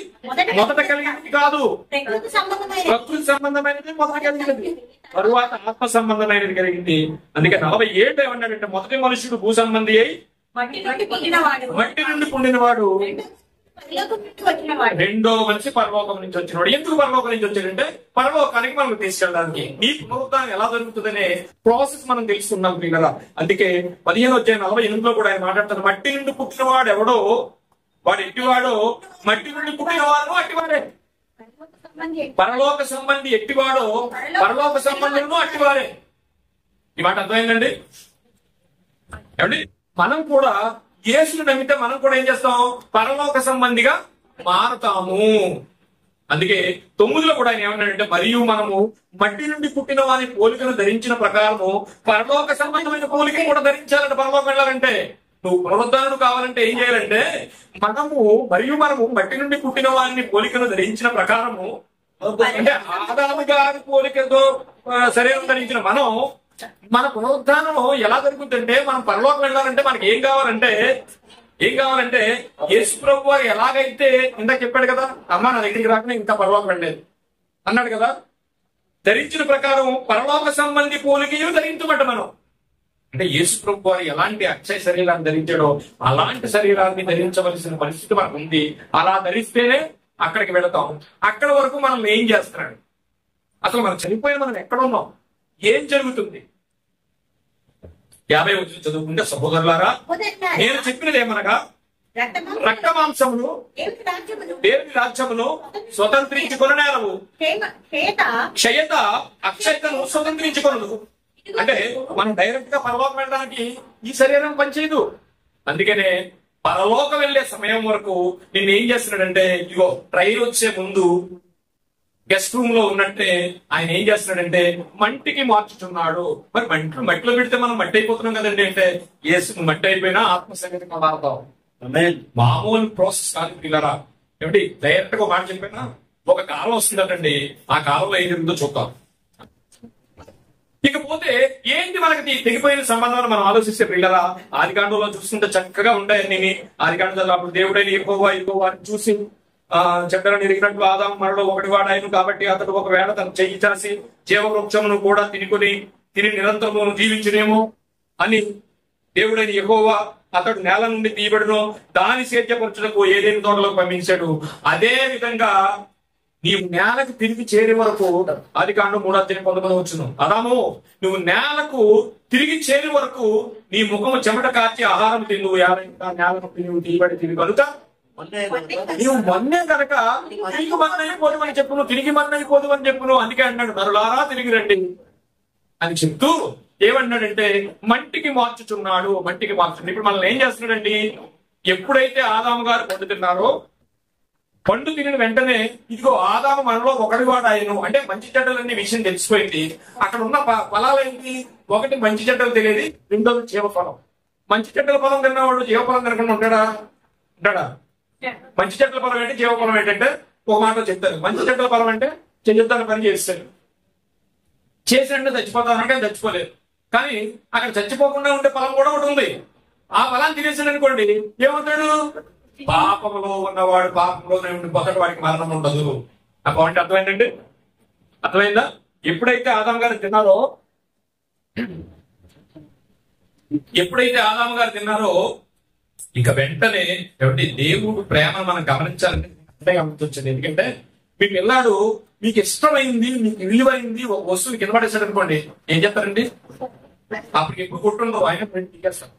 మొదట కలిగినది కాదు, ప్రకృతి సంబంధమైనది మొదట కలిగినది, తరువాత ఆత్మ సంబంధమైనది కలిగింది. అందుకే 47 ఏమన్నాడంటే, మొదటి మనుషుడు భూ సంబంధి అయి మట్టి నుండి పుట్టినవాడు, రెండో మనిషి పరలోకం నుంచి వచ్చినవాడు. ఎందుకు పరలోకం నుంచి వచ్చాడంటే పరలోకానికి మనం తీసుకెళ్ళడానికి. ఈ పునరుద్ధానం ఎలా జరుగుతుందనే ప్రాసెస్ మనం తెలుసుకున్నాం పిల్లల. అందుకే 15:48 కూడా ఆయన మాట్లాడుతారు, మట్టి నుండి పుట్టినవాడు ఎవడో వాడు ఎట్టివాడో, మట్టి నుండి పుట్టినవాడు అట్టివాడే, పరలోక సంబంధి ఎట్టివాడో పరలోక సంబంధులను అట్టివాడే. ఈ మాట అర్థమైందండి ఏమండి? మనం కూడా యేసును నమ్మితే మనం కూడా ఏం చేస్తాం, పరలోక సంబంధిగా మారుతాము. అందుకే 9లో కూడా ఆయన ఏమన్నాడంటే, మరియు మనము మట్టి నుండి పుట్టిన వారి పోలికను ధరించిన ప్రకారము పరలోక సంబంధమైన పోలిక కూడా ధరించాలంటే పరలోకం వెళ్ళాలంటే. నువ్వు పునరుద్ధానుడు కావాలంటే ఏం చేయాలంటే, మనము మట్టి నుండి పుట్టిన వారిని పోలికను ధరించిన ప్రకారము, అంటే ఆదాము గారి పోలికతో శరీరం ధరించిన మన పునరుద్ధానం ఎలా జరుగుతుందంటే, మనం పరలోకం వెళ్ళాలంటే మనకి ఏం కావాలంటే యేసు ప్రభు వారు ఎలాగైతే ఇందాక చెప్పాడు కదా, అమ్మ నా దగ్గరికి రాకుండా ఇంకా పరలోకం వెళ్ళలేదు అన్నాడు కదా, ధరించిన ప్రకారం పరలోక సంబంధి పోలికలు ధరించమంట మనం. అంటే యేసు ప్రభు వారు ఎలాంటి అక్షయ శరీరాన్ని ధరించాడో అలాంటి శరీరాన్ని ధరించవలసిన పరిస్థితి మనకు ఉంది. అలా ధరిస్తేనే అక్కడికి వెళతాం. అక్కడ వరకు మనం ఏం చేస్తున్నాడు, అసలు మనం చనిపోయిన మనం ఎక్కడ ఉన్నాం, ఏం జరుగుతుంది? 50 వచనం చదువుకుంటే, సహోదరులారా నేను చెప్పినది ఏమనగా, రక్తమాంసమును దేవుని రాజ్యమును స్వతంత్రించుకొననేరవు, క్షయత అక్షయతను స్వతంత్రించుకొనదు. అంటే మనం డైరెక్ట్ గా పరలోకం వెళ్ళడానికి ఈ శరీరం పనిచేయదు. అందుకనే పరలోకం వెళ్లే సమయం వరకు నిన్ను ఏం చేస్తున్నాడంటే, ఇగో ట్రైన్ వచ్చే ముందు గెస్ట్ రూమ్ లో ఉన్నట్టే ఆయన ఏం చేస్తున్నాడంటే మంటికి మార్చుతున్నాడు. మరి మట్టిలో పెడితే మనం మట్టి అయిపోతున్నాం కదండి. అంటే యేసు మట్టి అయిపోయినా ఆత్మ సంగతి మారుతాం. మామూలు ప్రాసెస్ కాదు పిల్లరా. ఏమిటి డైరెక్ట్ గా మాట చెప్పినా, ఒక కాలం వస్తుందటండి, ఆ కాలంలో ఏం జరుగుతుందో చూద్దాం. ఇకపోతే ఏంటి మనకి తెగిపోయిన సంబంధాలు మనం ఆలోచిస్తే పిల్లరా, ఆదికాండంలో చూస్తుంటే చక్కగా ఉంటాయని. ఆదికాండంలో అప్పుడు దేవుడైన యెహోవా చూసి చెడ్డలను ఎరిగినట్లు ఆదాము మనలో ఒకటి వాడాయను, కాబట్టి అతడు ఒకవేళ తన చెయ్యి చేసి జీవవృక్షమును కూడా తిని నిరంతరము జీవించునేమో అని దేవుడైన యెహోవా అతడు నేల నుండి తీయబడును, దాని సేద్యపరచుటకు ఏదైనా తోటలోకి పంపించాడు. అదే విధంగా నీవు నేలకు తిరిగి చేరే వరకు, ఆదికాండం 3:19 ఆదాము నువ్వు నేలకు తిరిగి చేరే వరకు నీ ముఖము చెమట కార్చి ఆహారం తిను, నేలకు నువ్వు తీయబడి తిరిగి కనుక నీవు మన్నే కనుక తిరిగి మన్నైపోదు అని చెప్పును, తిరిగి మన్నైపోదు అని చెప్పును. అందుకే అన్నాడు, నరులారా తిరిగి రండి అని చెప్తూ ఏమన్నాడంటే మంటికి మార్చుచున్నాడు. ఇప్పుడు మనల్ని ఏం చేస్తున్నాడండి, ఎప్పుడైతే ఆదాము గారు పండు తిన్నారో, పండు తినిన వెంటనే ఇదిగో ఆదాము మనలో ఒకటి వాడాయను, అంటే మంచి చెడ్డలన్నీ విషయం తెలిసిపోయింది. అక్కడ ఉన్న ఫలాలు ఏంటి, ఒకటి మంచి చెడ్డలు తెలియదు, రెండోది జీవఫలం. మంచి చెడ్డల ఫలం తిన్నవాడు జీవఫలం తినకుండా ఉంటాడా? మంచి చెడ్డల ఫలం ఏంటి, జీవఫలం ఏంటంటే ఒక మాటలో చెప్తారు. మంచి చెడ్డల ఫలం అంటే చెయ్యొద్దని పని చేస్తాడు, చేసినట్టు చచ్చిపోతానంటే చచ్చిపోలేదు. కానీ అక్కడ చచ్చిపోకుండా ఉండే ఫలం కూడా ఒకటి ఉంది. ఆ ఫలాన్ని తినేసాడు అనుకోండి, ఏమవుతాడు? పాపంలో ఉన్నవాడు పాపంలోనే ఉండిపోతాడు, వాడికి మరణం ఉండదు. ఆ పాయింట్ అర్థమైందండి? అర్థమైందా? ఎప్పుడైతే ఆదాము గారు తిన్నారో ఇక వెంటనే ఎవరి దేవుడు ప్రేమను మనం గమనించాలని గమనించవచ్చు. ఎందుకంటే మీ పిల్లాడు మీకు ఇష్టమైంది, మీకు విలువైంది ఒక వస్తువు కింద పడేసాడు అనుకోండి, ఏం చెప్తారండి? అప్పటికి ఎప్పుడు కొట్టుండో ఆయన తీసేస్తారు.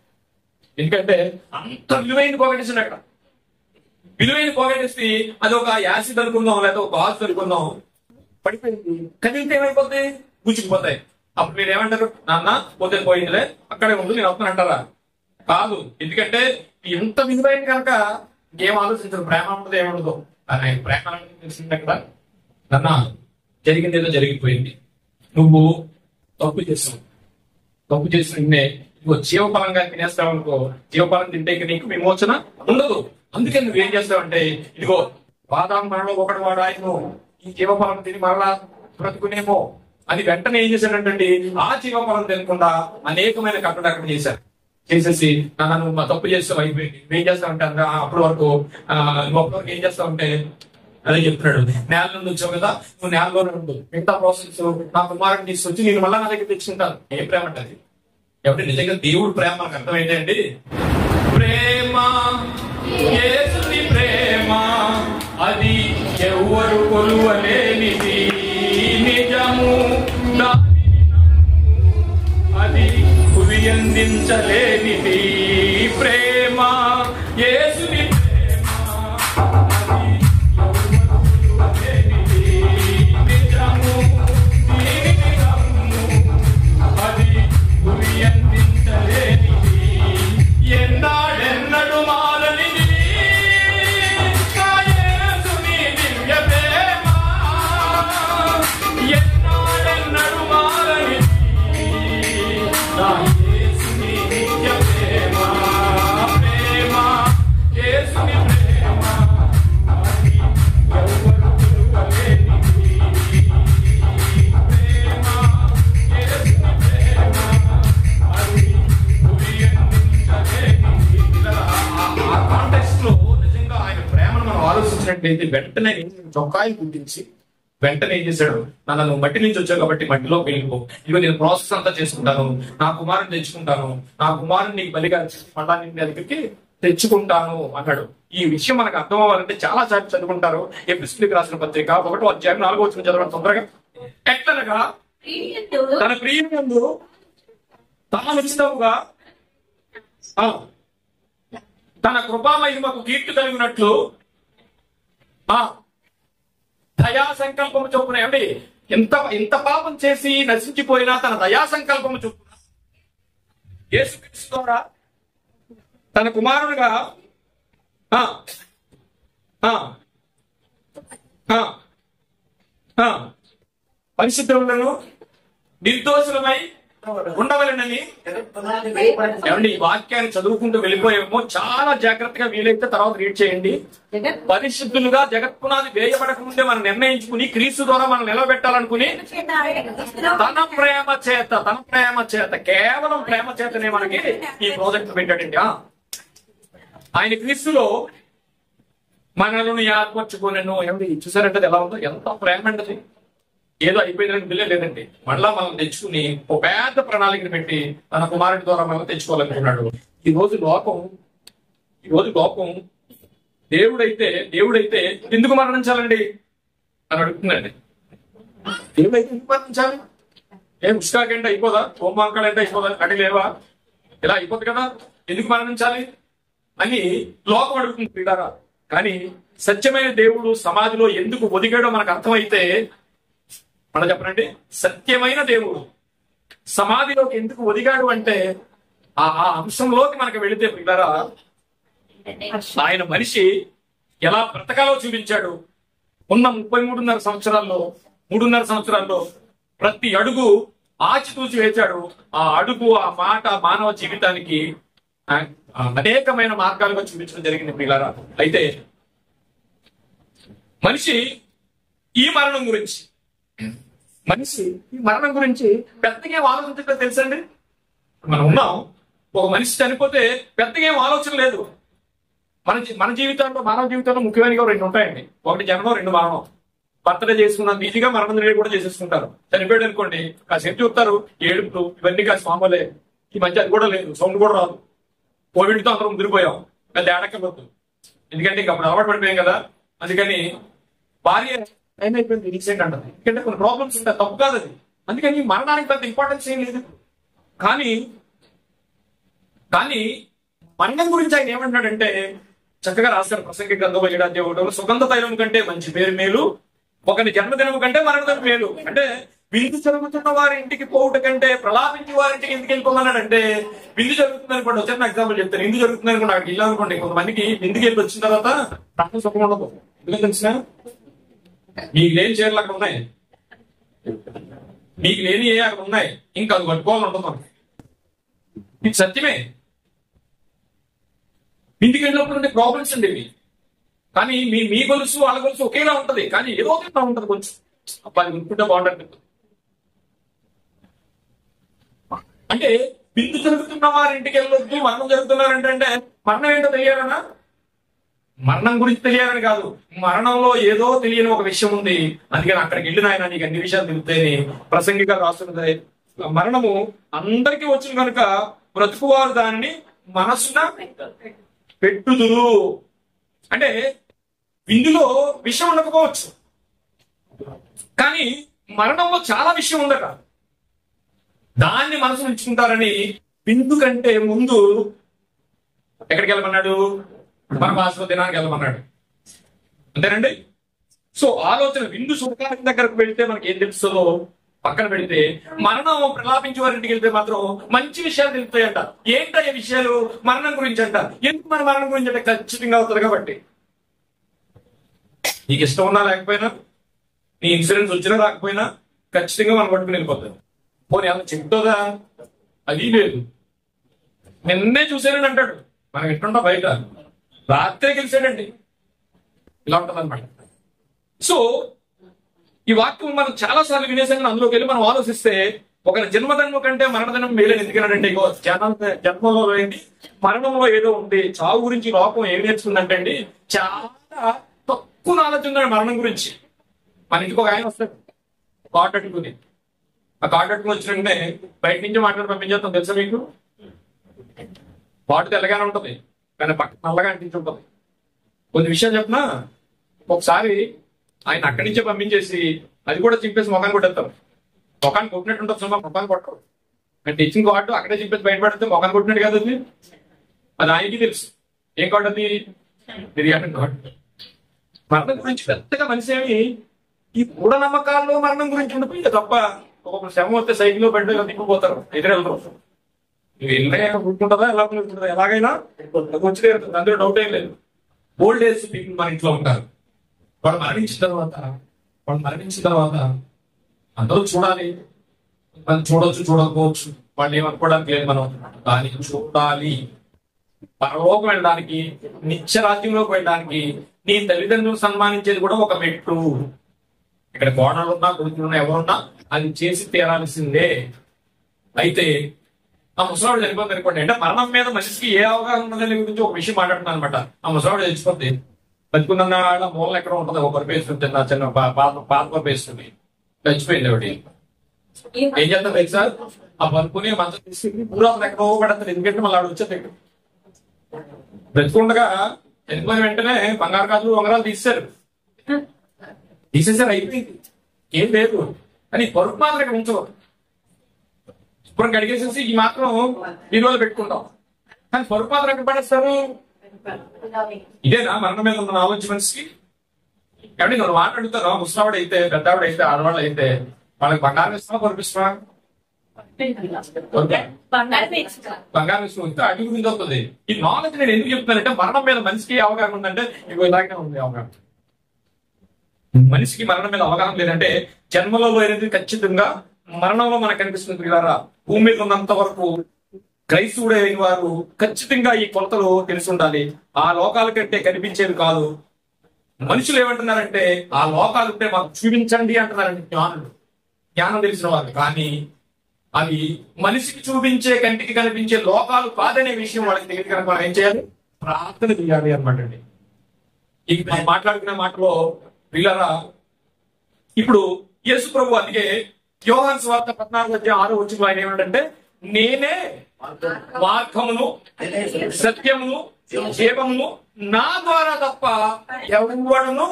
ఎందుకంటే అంత విలువైంది పోగొట్టేసాడు. అక్కడ విలువైన పోగొట్టేసి అది ఒక యాసిడ్ అనుకుందాం, లేదా ఒక గాజు అనుకుందాం, పడిపోయింది. కదిలితే ఏమైపోద్ది? గుచ్చుకుపోతాయి. అప్పుడు మీరు ఏమంటారు? నాన్న పోతే పోయిందిలే, అక్కడే ఉంది, నేను అవుతాను అంటారా? కాదు. ఎందుకంటే ఎంత విలువైంది కనుక ఇంకేం ఆలోచించరు. ప్రేమ ఉండదు, ఏముండదు. కానీ ఆయన ప్రేమ తెలిసింది అక్కడ. నాన్న జరిగింది ఏదో జరిగిపోయింది, నువ్వు తప్పు చేసావు, తప్పు చేసిన నువ్వు జీవఫలంగా తినేస్తావు అనుకో, జీవఫలం తింటే నీకు విమోచన ఉండదు. అందుకే నువ్వేం చేస్తావంటే, ఇదిగో బాదాం మనలో ఒకటి వాడు ఆయన ఈ జీవఫలం తిని మరలా బ్రతుకునేమో అని వెంటనే ఏం చేశాడంటే, ఆ జీవఫలం తినకుండా అనేకమైన కట్టడు అక్కడ చేసేసి నాన్న నువ్వు మా తప్పు చేస్తావు, అయిపోయింది, నువ్వేం చేస్తావంటే అప్పటి వరకు నువ్వు అప్పటి వరకు ఏం చేస్తావంటే అదే చెప్తున్నాడు, నేల నుండి వచ్చావు కదా, నువ్వు నేలలోనే ఉండు, మిగతా ప్రాసెస్ నా కుమారుని తీసుకొచ్చి నేను మళ్ళా నా దగ్గర తెచ్చుకుంటాను. ఏం ప్రేమ అంటే అది? ఎవరి నిజంగా దేవుడు ప్రేమ మనకు అర్థమైందండి. ప్రేమ, యేసుని ప్రేమ, అది ఎవ్వరు కొలువలేనిది, నిజము అది కువి అందించలేనిది. ప్రేమ, యేసుని ఆలోచించినట్లయితే వెంటనే చొక్కాయి గుర్తించి వెంటనే ఏం చేశాడు, నన్ను మట్టి నుంచి వచ్చావు కాబట్టి మట్టిలో వెళ్ళిపో, ఇదిగో నేను ప్రాసెస్ అంతా చేసుకుంటాను, నా కుమారుని తెచ్చుకుంటాను, నా కుమారుని నీకు బలిగా మళ్ళా నిన్ను దగ్గరికి తెచ్చుకుంటాను అన్నాడు. ఈ విషయం మనకు అర్థం అవ్వాలంటే చాలా సార్లు చదువుకుంటారు. ఎపిసోడ్కి రాసిన పత్రిక 1వ అధ్యాయం 4వ వచనం చదవడం తొందరగా. ఎట్లనగా తన ప్రియునందు తాను ఉచితముగా తన కృపామహిమకు కీర్తి కలిగినట్లు దయా సంకల్పము చొప్పున, ఏమండి ఎంత పాపం చేసి నశించిపోయినా తన దయా సంకల్పము చొప్పున యేసుక్రీస్తు ద్వారా తన కుమారుడుగా పరిశుద్ధులను నిర్దోషులమై ఉండవలెనని. ఏమండి ఈ వాక్యాన్ని చదువుకుంటూ వెళ్ళిపోయేమో చాలా జాగ్రత్తగా వీలైతే తర్వాత రీడ్ చేయండి. పరిశుద్ధులుగా జగత్పునాది వేయబడక ముందే మనం నిర్ణయించుకుని క్రీస్తు ద్వారా మనం నిలబెట్టాలనుకుని తన ప్రేమ చేత కేవలం ప్రేమ చేతనే మనకి ఈ ప్రాజెక్ట్ పెట్టాడండి. ఆయన క్రీస్తులో మనలను ఏర్పరచుకోలేను. ఏమిటి చూసారంటే ఎలా ఉందో, ఎంత ప్రేమ అంటది. ఏదో అయిపోయిందని బిల్లే లేదండి, మళ్ళా మనం తెచ్చుకుని ఒక పెద్ద ప్రణాళికను పెట్టి తన కుమారుడి ద్వారా మనం తెచ్చుకోవాలనుకున్నాడు. ఈ రోజు లోకం దేవుడైతే ఎందుకు మరణించాలండి అని అడుగుతుందండి. దేవుడైతే ఎందుకు మరణించాలి? ఏం ఉష్కాకంటే అయిపోదా? హోమాంకాలంటే అయిపోదా? అడి లేవా? ఇలా అయిపోతుంది కదా, ఎందుకు మరణించాలి అని లోకం అడుగుతుంది పిల్లారా. కానీ సత్యమైన దేవుడు సమాధిలో ఎందుకు ఒదిగాడో మనకు అర్థమైతే, మనం చెప్పనండి, సత్యమైన దేవుడు సమాధిలోకి ఎందుకు ఒదిగాడు అంటే ఆ అంశంలోకి మనకు వెళితే పిల్లరా, ఆయన మనిషి ఎలా బ్రతకాలో చూపించాడు. ఉన్న 33.5 సంవత్సరాల్లో ప్రతి అడుగు ఆచితూచి వేచాడు. ఆ అడుగు, ఆ మాట మానవ జీవితానికి అనేకమైన మార్గాలుగా చూపించడం జరిగింది పిల్లరా. అయితే మనిషి ఈ మరణం గురించి పెద్దగా ఏం ఆలోచించట్లేదు తెలుసండి. మనం ఉన్నాం, ఒక మనిషి చనిపోతే పెద్దగా ఏం ఆలోచన లేదు. మన జీవితంలో మానవ జీవితంలో ముఖ్యమైనవి రెండు ఉంటాయండి. ఒకటి జన్మం, రెండు మరణం. బర్త్డే చేసుకున్నాం ఈజీగా, మరణం కూడా చేసేసుకుంటారు. చనిపోయాడు అనుకోండి కాసేపు చూస్తారు, ఏడుపులు ఇవన్నీ కాసి మామూలే. ఈ మధ్య అది కూడా లేదు, సౌండ్ కూడా రాదు. కోవిడ్తో అందరం ముదిరిపోయాం, అది ఏడక్కర్వద్దు. ఎందుకంటే ఇంకా అప్పుడు అలవాటు పడిపోయాం కదా. అందుకని భార్య టైం అయిపోయింది రీసెంట్ అంటది, ఎందుకంటే కొన్ని ప్రాబ్లమ్స్ ఉంటాయి, తప్పు కాదు అది. అందుకని మరణానికి పెద్ద ఇంపార్టెన్స్ ఏం లేదు. కానీ మరణం గురించి ఆయన ఏమంటున్నాడంటే చక్కగా రాశారు ప్రసంగి గ్రంథంలో 7వ అధ్యాయంలో, సుగంధ తైలం కంటే మంచి పేరు మేలు, ఒకరి జన్మదినం కంటే మరణం మేలు. అంటే విందు జరుగుతున్న వారి ఇంటికి పోవుట కంటే ప్రలాపించి వారింటికి ఎందుకు వెళ్ళిపోమన్నాడంటే, విందు జరుగుతుంది అనుకోండి, వచ్చాను ఎగ్జాంపుల్ చెప్తాను. విందు జరుగుతుంది అనుకోండి, అక్కడికి వెళ్ళి అనుకోండి, కొంతమందికి విందుకి వెళ్ళి వచ్చిన తర్వాత ప్రాణం సుఖం ఉండదు. ఎందుకు తెలిసిన మీకు లేని చీరలు అక్కడ ఉన్నాయి, మీకు లేని ఏ అక్కడ ఉన్నాయి, ఇంకా అది కట్టుకోవాలని ఉంటుంది మనకి. ఇది సత్యమే. ఇంటికి వెళ్ళినప్పుడు ఉండే ప్రాబ్లమ్స్ అండి ఇవి. కానీ మీ గొలుసు వాళ్ళ గొలుసు ఒకేలా ఉంటది, కానీ ఏదో ఒకటి ఉంటది కొంచెం, అబ్బాయి అనుకుంటే బాగుంటుంది. అంటే విందు జరుగుతున్న వారి ఇంటికి వెళ్ళొద్దు, మరణం జరుగుతున్నారంటే మరణం ఏంటో తెలియాలనా? మరణం గురించి తెలియాలని కాదు, మరణంలో ఏదో తెలియని ఒక విషయం ఉంది. అందుకని అక్కడికి వెళ్ళిన ఆయన నీకు అన్ని విషయాలు తెలుస్తాయని ప్రసంగిగా రాస్తున్నది. మరణము అందరికీ వచ్చిన కనుక బ్రతుకువారు దానిని మనసున పెట్టుదురు. అంటే విందులో విషయం ఉండకపోవచ్చు, కానీ మరణంలో చాలా విషయం ఉందట. దాన్ని మనసు ఉంచుకుంటారని విందు కంటే ముందు ఎక్కడికి వెళ్ళమన్నాడు? మన భాషలో దినానికి వెళ్ళమన్నాడు. అంతేనండి. సో ఆలోచన విందు సుఖానికి దగ్గరకు వెళితే మనకి ఏం తెలుస్తుందో పక్కన పెడితే, మరణం ప్రలాపించి వారింటికి వెళ్తే మాత్రం మంచి విషయాలు తెలుస్తాయంట. ఏంటో ఈ విషయాలు? మరణం గురించి అంట. ఎందుకు మన మరణం గురించి అంటే ఖచ్చితంగా అవుతుంది కాబట్టి. నీకు ఇష్టం ఉన్నా లేకపోయినా, నీ ఇన్సూరెన్స్ వచ్చినా రాకపోయినా ఖచ్చితంగా మనం పట్టుకుని వెళ్ళిపోతాం. పోనీ అలా చెప్తుందా? అది లేదు. నిన్నే చూసానని అంటాడు, మనం ఎట్టుంటా బయట రాత్రే గెలిచాడండి. ఇలా ఉంటుంది అనమాట. సో ఈ వాక్యం మనం చాలా సార్లు వినేసాం. అందులోకి వెళ్ళి మనం ఆలోచిస్తే, ఒకరి జన్మదినం కంటే మరణదినం మేలని ఎందుకన్నాడంటే, ఇగో జన్మంలో ఏంటి, మరణంలో ఏదో ఉంది. చావు గురించి లోకం ఏం నేర్చుకుందంటే అండి, చాలా తక్కువ నాలెడ్జ్ ఉందండి మరణం గురించి. మన ఇంటికి ఒక ఆయన వస్తాడు కార్డు అట్టుకుని. ఆ కార్డు అట్టుకుని వచ్చినంటే బయట నుంచి మాట్లాడి పంపించేస్తాం. తెలుసా మీకు? పాటు తెల్లగానే ఉంటది, కానీ పక్కన నల్లగా అనిపించుంటది. కొన్ని విషయాలు చెప్పినా, ఒకసారి ఆయన అక్కడి నుంచే పంపించేసి అది కూడా చింపేసి మొఖాన్ని కొట్టేస్తాం. మొఖాన్ని కొట్టినట్టు ఉంటుంది, సుమా మొఖాన్ని కొట్టరు. అంటే ఇచ్చిన కార్డు అక్కడే చింపేసి బయటపడితే మొఖాన్ని కొట్టినట్టు కాదు అది. అది ఆయనకి తెలుసు. ఏం కార్డు అది? బిర్యానీ కార్డు. మరణం గురించి పెద్దగా మనిషి ఏమి ఈ మూఢనమ్మకాల్లో మరణం గురించి ఉండిపోయింది తప్ప, ఒక శ్రమ వస్తే సైకిల్ బండి దిక్కుపోతారు, ఎదురెళ్ళరు. ఉంటుందా ఎలా ఉంటుందా? ఎలాగైనా వచ్చి అందులో డౌట్ ఏం లేదు. ఓల్డ్ ఏజ్ పీపుల్ మన ఇంట్లో ఉంటారు. వాళ్ళు మరణించిన తర్వాత అందరూ చూడాలి. మనం చూడవచ్చు, చూడకపోవచ్చు, వాళ్ళు ఏమనుకోవడానికి లేదు. మనం దాన్ని చూడాలి. పరలోకం వెళ్ళడానికి, నిత్య రాజ్యంలోకి వెళ్ళడానికి నీ తల్లిదండ్రులు సన్మానించేది కూడా ఒక మెట్టు. ఇక్కడ కోణాలు ఉన్నా, కొడుకులున్నా, ఎవరున్నా అది చేసి తీరాల్సిందే. అయితే ఆ ముసలాడు చనిపోతుంది అనుకోండి, అంటే మరణం మీద మనిషికి ఏ అవగాహన ఉన్నదని గురించి ఒక విషయం మాట్లాడుతున్నాను అనమాట. ఆ ముసలాడు చచ్చిపోతే బతుకున్న వాళ్ళ మూలం ఎక్కడ ఉంటుంది, ఒక పరిపేస్తుంది, చిన్న పాత పరిపేస్తుంది. చచ్చిపోయింది ఒకటి. ఏం చేస్తారు తెలుసా? ఆ పరుపుని మంచం తీసుకుని పూర్వం ఎక్కడో పడతారు. ఎందుకంటే మళ్ళీ ఆడు వచ్చేది బ్రతుకుండగా చనిపోయిన వెంటనే బంగారు గాజులు ఉంగరాలు తీసేసారు, అయిపోయింది, ఏం లేదు. కానీ పరుపు మాత్రం ఇక్కడ ఉంచవరు. ఇప్పుడు కడిగేసేసి ఈ మాత్రం విలువలు పెట్టుకుంటాం, కానీ పరుపు మాత్రం ఎక్కడ పడేస్తారు? ఇదేనా మరణం మీద ఉన్న ఆలోచన మనిషికి? కాబట్టి నువ్వు మాట్లాడుతారు, ముసలావిడ అయితే, పెద్దవాడు అయితే, ఆడవాళ్ళు అయితే వాళ్ళకి బంగారం ఇస్తావా, పరుపిస్తావా? బంగారం ఇస్తే అడుగు మీద అవుతుంది. ఈ నాలెడ్జ్ నేను ఎందుకు చెప్తానంటే, మరణం మీద మనిషికి అవగాహన ఉందంటే ఇగో ఇలాగే ఉంది అవగాహన. మనిషికి మరణం మీద అవగాహన లేదంటే జన్మలో అనేది ఖచ్చితంగా మరణంలో మనకు కనిపిస్తుంది కదా. భూమి మీద ఉన్నంత వరకు క్రైస్తవుడు అయిన వారు ఖచ్చితంగా ఈ కొలతలు తెలిసి ఉండాలి. ఆ లోకాల కంటే కనిపించేది కాదు. మనుషులు ఏమంటున్నారంటే, ఆ లోకాలు ఉంటే మాకు చూపించండి అంటున్నారంటే జ్ఞానం తెలిసిన వారు. కానీ అవి మనిషికి చూపించే, కంటికి కనిపించే లోకాలు కాదనే విషయం వాళ్ళకి తెలియదు కనుక మనం ఏం చేయాలి? ప్రార్థన చేయాలి అనమాట అండి. ఈ మనం మాట్లాడుకునే మాటలో పిల్లరా, ఇప్పుడు యేసు ప్రభు అందుకే యోహాను సువార్త 14:6 ఆయన ఏమంటే, నేనే మార్గమును సత్యమును జీవమును, నా ద్వారా తప్ప ఎవడను.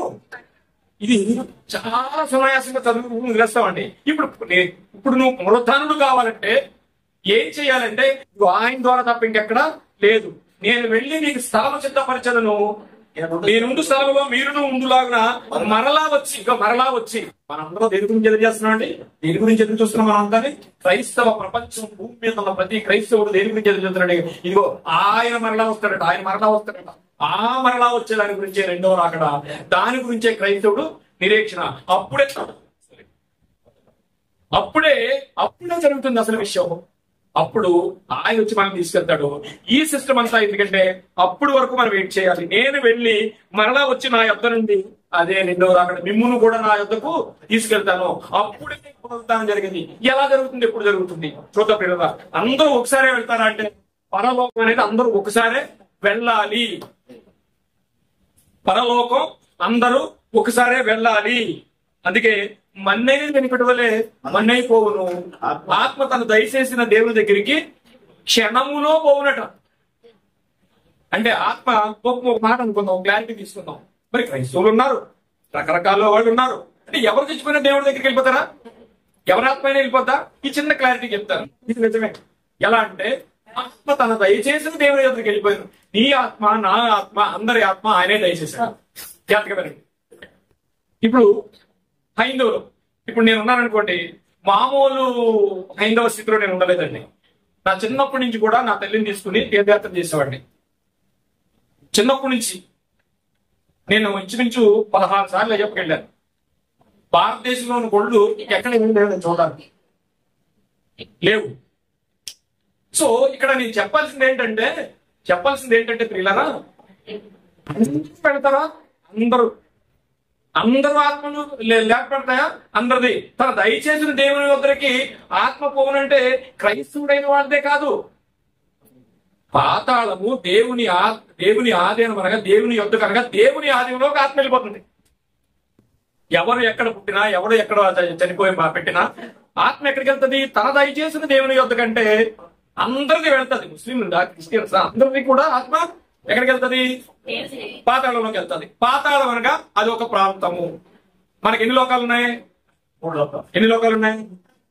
ఇది చాలా సునాయాసంగా చదువుతామండి. ఇప్పుడు నువ్వు పునరుత్థానుడు కావాలంటే ఏం చేయాలంటే, ఆయన ద్వారా తప్ప ఇంకెక్కడ లేదు. నేను వెళ్ళి నీకు స్థలము సిద్ధపరచను, నేనుండు స్థలంలో మీరును ఉండులాగున మరలా వచ్చి మనందరూ దేని గురించి ఎదురు చేస్తున్నాం అండి? దేని గురించి ఎదురు చూస్తున్నాం మనం అంతా? క్రైస్తవ ప్రపంచం భూమి మీద ఉన్న ప్రతి క్రైస్తవుడు దేని గురించి ఎదురు చూస్తున్నాడు? ఇదిగో ఆయన మరలా వస్తాడట. ఆ మరలా వచ్చే దాని గురించే రెండవ రాకడ, దాని గురించే క్రైస్తవుడు నిరీక్షణ. అప్పుడే జరుగుతుంది అసలు విషయం. అప్పుడు ఆయన వచ్చి మనం తీసుకెళ్తాడు. ఈ సిస్టమ్ అంతా ఎందుకంటే అప్పుడు వరకు మనం వెయిట్ చేయాలి. నేను వెళ్ళి మరలా వచ్చి నా యొద్ద నుండి, అదే రెండవ రాకడ, మిమ్మును కూడా నా యొద్దకు తీసుకెళ్తాను. అప్పుడే పునరుత్థానం జరిగింది. ఎలా జరుగుతుంది? ఎప్పుడు జరుగుతుంది? చూద్దాం పిల్లల. అందరూ ఒకసారే వెళ్తారా అంటే, పరలోకం అనేది అందరూ ఒకసారే వెళ్ళాలి. పరలోకం అందరూ ఒకసారే వెళ్ళాలి. అందుకే మన్నయ్య వెనుకటి వలె మన్నైపోవును, ఆత్మ తను దయచేసిన దేవుని దగ్గరికి క్షణములో పోవునట. అంటే ఆత్మ ఒక మాట అనుకుందాం, క్లారిటీ తీసుకుందాం. మరి క్రైస్తవులు ఉన్నారు, రకరకాల వాళ్ళు ఉన్నారు. అంటే ఎవరు తెచ్చిపోయిన దేవుడి దగ్గరికి వెళ్ళిపోతారా? ఎవరి ఆత్మ అయినా వెళ్ళిపోతా? ఈ చిన్న క్లారిటీ చెప్తారు. ఇది నిజమే. ఎలా అంటే, ఆత్మ తన దయచేసిన దేవుని దగ్గరికి వెళ్ళిపోయారు. నీ ఆత్మ, నా ఆత్మ, అందరి ఆత్మ ఆయనే దయచేశాడు. జాగ్రత్తగా. ఇప్పుడు హైందవులు, ఇప్పుడు నేను ఉన్నాననుకోండి, మామూలు హైందవ స్థితిలో నేను ఉండలేదండి. నా చిన్నప్పటి నుంచి కూడా నా తల్లిని తీసుకుని తీర్థయాత్ర చేసేవాడిని. చిన్నప్పటి నుంచి నేను ఇంచుమించు 16 సార్లు అయ్యప్పకి వెళ్ళాను. భారతదేశంలోని గుళ్ళు ఎక్కడ ఏం లేవు నేను చూడాలి, లేవు. సో ఇక్కడ నేను చెప్పాల్సింది ఏంటంటే పిల్లరా, పెడతారా? అందరూ ఆత్మను లేకపోతాయా? అందరిది. తన దయచేసిన దేవుని వద్దరికి ఆత్మ పోవునంటే క్రైస్తవుడైన వాళ్ళదే కాదు, పాతాళము దేవుని ఆధీనం అనగా, దేవుని యొద్ద కనుక దేవుని ఆధీనంలోకి ఆత్మ వెళ్ళిపోతుంది. ఎవరు ఎక్కడ పుట్టినా, ఎవరు ఎక్కడ చనిపోయి పెట్టినా ఆత్మ ఎక్కడికి వెళ్తుంది? తన దయచేసిన దేవుని యొద్ద కంటే అందరిది వెళ్తుంది. ముస్లింలు, క్రిస్టియన్స్, అందరిది కూడా ఆత్మ ఎక్కడికి వెళ్తుంది? పాతాళంలోకి వెళ్తుంది. పాతాళం అనగా అది ఒక ప్రాంతము. మనకి ఎన్ని లోకాలు ఉన్నాయి? 3 లోకాలు ఉన్నాయి.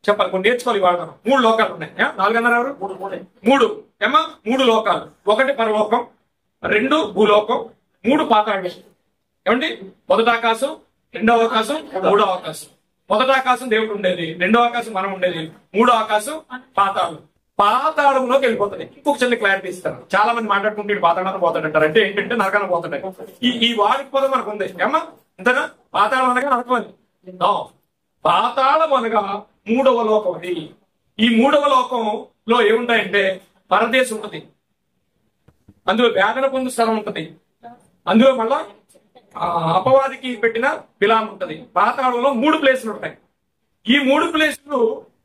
చెప్పాలి, కొన్ని నేర్చుకోవాలి. వాడు 3 లోకాలు ఉన్నాయి. 4 అన్నారు ఎవరు? 3 ఏమా? 3 లోకాలు. 1 పరలోకం, 2 భూలోకం, 3 పాతాళం. ఏమండి? మొదటి ఆకాశం, రెండవ ఆకాశం, మూడవ ఆకాశం. మొదటి ఆకాశం దేవుడు ఉండేది, రెండవ ఆకాశం మనం ఉండేది, మూడో ఆకాశం పాతాళం. పాతాళంలోకి వెళ్ళిపోతుంది. ఇంకొక చిన్న క్లారిటీ ఇస్తాను. చాలా మంది మాట్లాడుకుంటే పాతాళానికి పోతాడంటారు. అంటే ఏంటంటే నరకానికి పోతాడు. ఈ వాడికి పోతే మనకు ఉంది ఏమా? అంతేనా? పాతాళం అనగా నరకం అని. పాతాళం అనగా 3వ లోకం. ఈ 3వ లోకంలో ఏముంటాయంటే పరదేశం ఉంటుంది, అందులో వేదన పొందు స్థలం ఉంటుంది, అందులో మళ్ళా అపవాదికి పెట్టిన విలామం ఉంటుంది. పాతాళంలో 3 ప్లేసులు ఉంటాయి. ఈ 3 ప్లేసులు